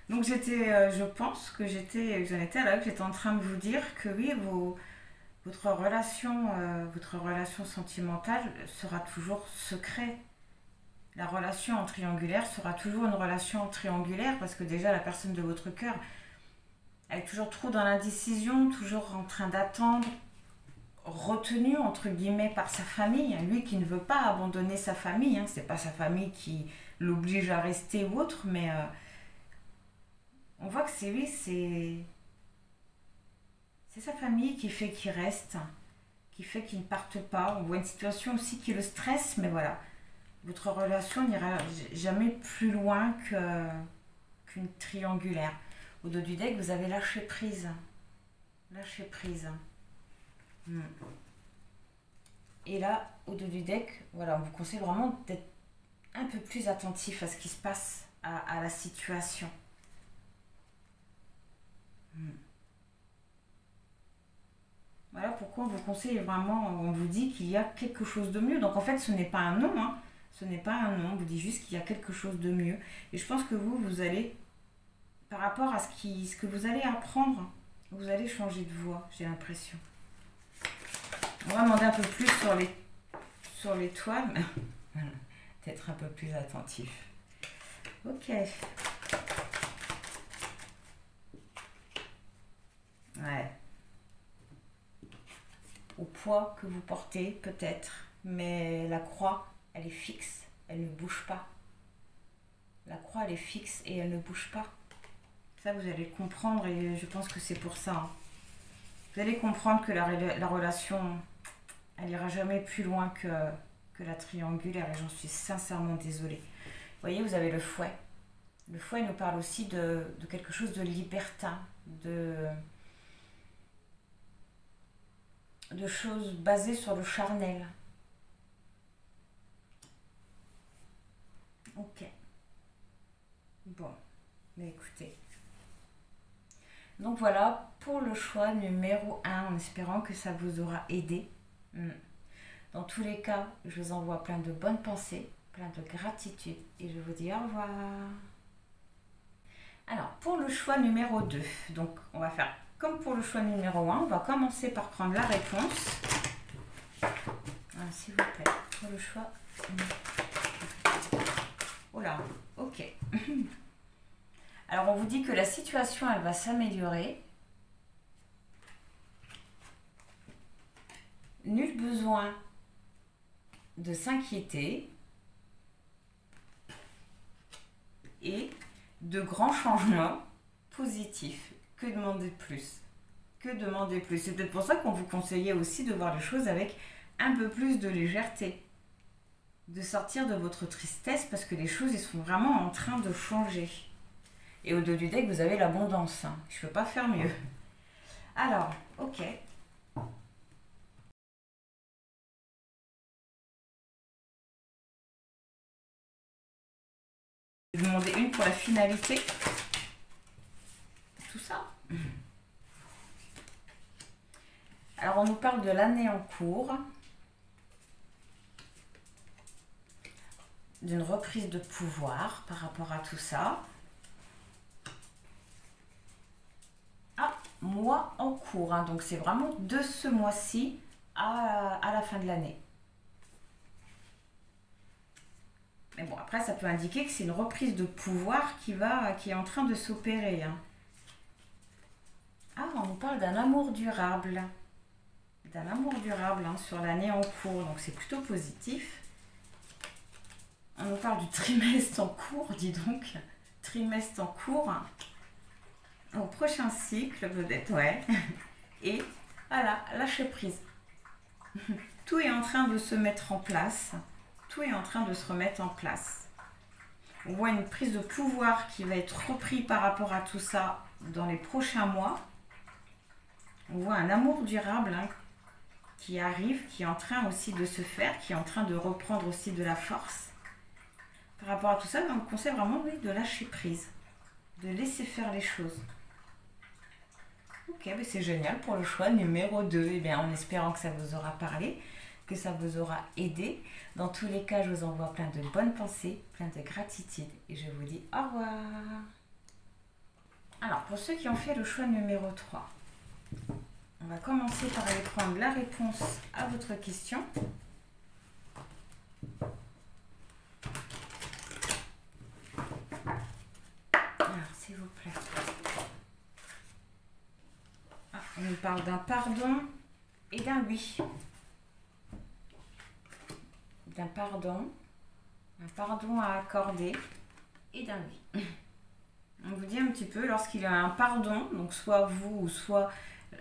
Donc je pense que j'en étais là, que j'étais en train de vous dire que oui, votre relation sentimentale sera toujours secrète. La relation en triangulaire sera toujours une relation triangulaire parce que déjà la personne de votre cœur elle est toujours trop dans l'indécision, toujours en train d'attendre, retenu entre guillemets par sa famille. Lui qui ne veut pas abandonner sa famille, hein. C'est pas sa famille qui l'oblige à rester ou autre, mais on voit que c'est lui, c'est sa famille qui fait qu'il reste, qui fait qu'il ne parte pas. On voit une situation aussi qui le stresse, mais voilà. Votre relation n'ira jamais plus loin qu'une triangulaire. Au dos du deck, vous avez lâché prise. Lâché prise. Et là, au dos du deck, voilà, on vous conseille vraiment d'être un peu plus attentif à ce qui se passe, à la situation. Voilà pourquoi on vous conseille vraiment, on vous dit qu'il y a quelque chose de mieux. Donc en fait, ce n'est pas un non, hein. Ce n'est pas un non, on vous dit juste qu'il y a quelque chose de mieux. Et je pense que vous allez, par rapport à ce que vous allez apprendre, vous allez changer de voie, j'ai l'impression. On va demander un peu plus sur l'étoile, d'être un peu plus attentif. Ok. Ouais. Au poids que vous portez, peut-être, mais la croix, elle est fixe, elle ne bouge pas. La croix, elle est fixe et elle ne bouge pas. Ça, vous allez le comprendre et je pense que c'est pour ça. Hein. Vous allez comprendre que la relation, elle ira jamais plus loin que la triangulaire et j'en suis sincèrement désolée. Vous voyez, vous avez le fouet. Le fouet nous parle aussi de quelque chose de libertin, de choses basées sur le charnel. Ok. Bon, mais écoutez. Donc voilà pour le choix numéro 1, en espérant que ça vous aura aidé. Dans tous les cas, je vous envoie plein de bonnes pensées, plein de gratitude et je vous dis au revoir. Alors, pour le choix numéro 2, donc on va faire comme pour le choix numéro 1, on va commencer par prendre la réponse. S'il vous plaît, pour le choix. Oh là, ok. Alors, on vous dit que la situation, elle va s'améliorer. Nul besoin de s'inquiéter. Et de grands changements positifs. Que demander de plus? Que demander de plus? C'est peut-être pour ça qu'on vous conseillait aussi de voir les choses avec un peu plus de légèreté. De sortir de votre tristesse parce que les choses ils sont vraiment en train de changer. Et au dos du deck, vous avez l'abondance. Je ne peux pas faire mieux. Alors, ok. Je vais vous demander une pour la finalité. Tout ça. Alors, on nous parle de l'année en cours. D'une reprise de pouvoir par rapport à tout ça. Ah, mois en cours. Donc, c'est vraiment de ce mois-ci à la fin de l'année. Mais bon, après, ça peut indiquer que c'est une reprise de pouvoir qui est en train de s'opérer. Ah, on nous parle d'un amour durable. D'un amour durable sur l'année en cours. Donc, c'est plutôt positif. On nous parle du trimestre en cours, dis donc. Trimestre en cours. Au prochain cycle, peut-être, ouais. Et voilà, lâcher prise. Tout est en train de se mettre en place. Tout est en train de se remettre en place. On voit une prise de pouvoir qui va être reprise par rapport à tout ça dans les prochains mois. On voit un amour durable qui arrive, qui est en train aussi de se faire, qui est en train de reprendre aussi de la force. Par rapport à tout ça, on vous conseille vraiment de lâcher prise, de laisser faire les choses. Ok, ben c'est génial pour le choix numéro 2. Eh bien, en espérant que ça vous aura parlé, que ça vous aura aidé. Dans tous les cas, je vous envoie plein de bonnes pensées, plein de gratitude et je vous dis au revoir. Alors, pour ceux qui ont fait le choix numéro 3, on va commencer par aller prendre la réponse à votre question. Alors, s'il vous plaît. Ah, on nous parle d'un pardon et d'un oui. D'un pardon, un pardon à accorder et d'un oui. On vous dit un petit peu, lorsqu'il y a un pardon, donc soit vous ou soit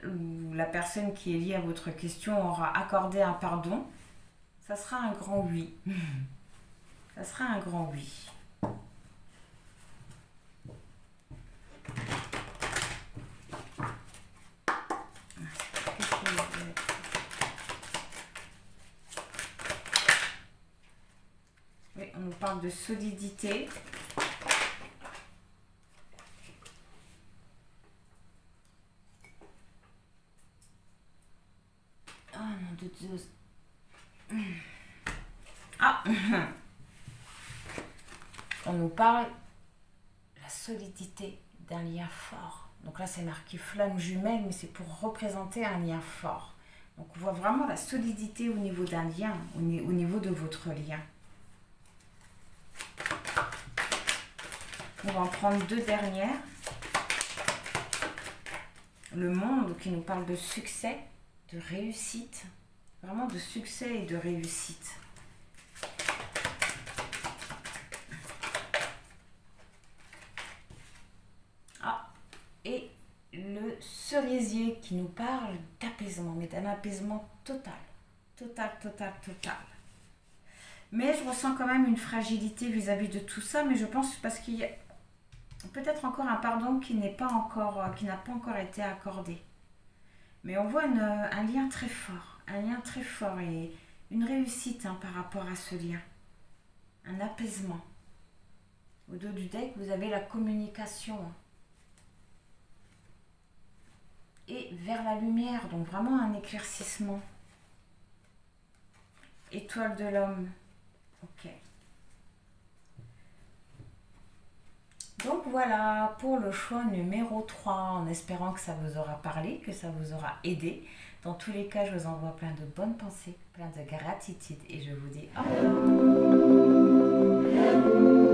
la personne qui est liée à votre question aura accordé un pardon, ça sera un grand oui. Ça sera un grand oui. Oui, on nous parle de solidité. Oh mon Dieu. Ah. On nous parle de la solidité d'un lien fort. Donc là, c'est marqué flamme jumelle, mais c'est pour représenter un lien fort. Donc on voit vraiment la solidité au niveau d'un lien, au niveau de votre lien. On va en prendre deux dernières. Le monde qui nous parle de succès, de réussite. Vraiment de succès et de réussite. Ah, et le cerisier qui nous parle d'apaisement, mais d'un apaisement total. Total. Mais je ressens quand même une fragilité vis-à-vis de tout ça, mais je pense parce qu'il y a peut-être encore un pardon qui n'a pas encore été accordé. Mais on voit un lien très fort et une réussite par rapport à ce lien. Un apaisement. Au dos du deck, vous avez la communication. Et vers la lumière, donc vraiment un éclaircissement. Étoile de l'homme. Ok. Donc voilà pour le choix numéro 3, en espérant que ça vous aura parlé, que ça vous aura aidé. Dans tous les cas, je vous envoie plein de bonnes pensées, plein de gratitude et je vous dis au revoir.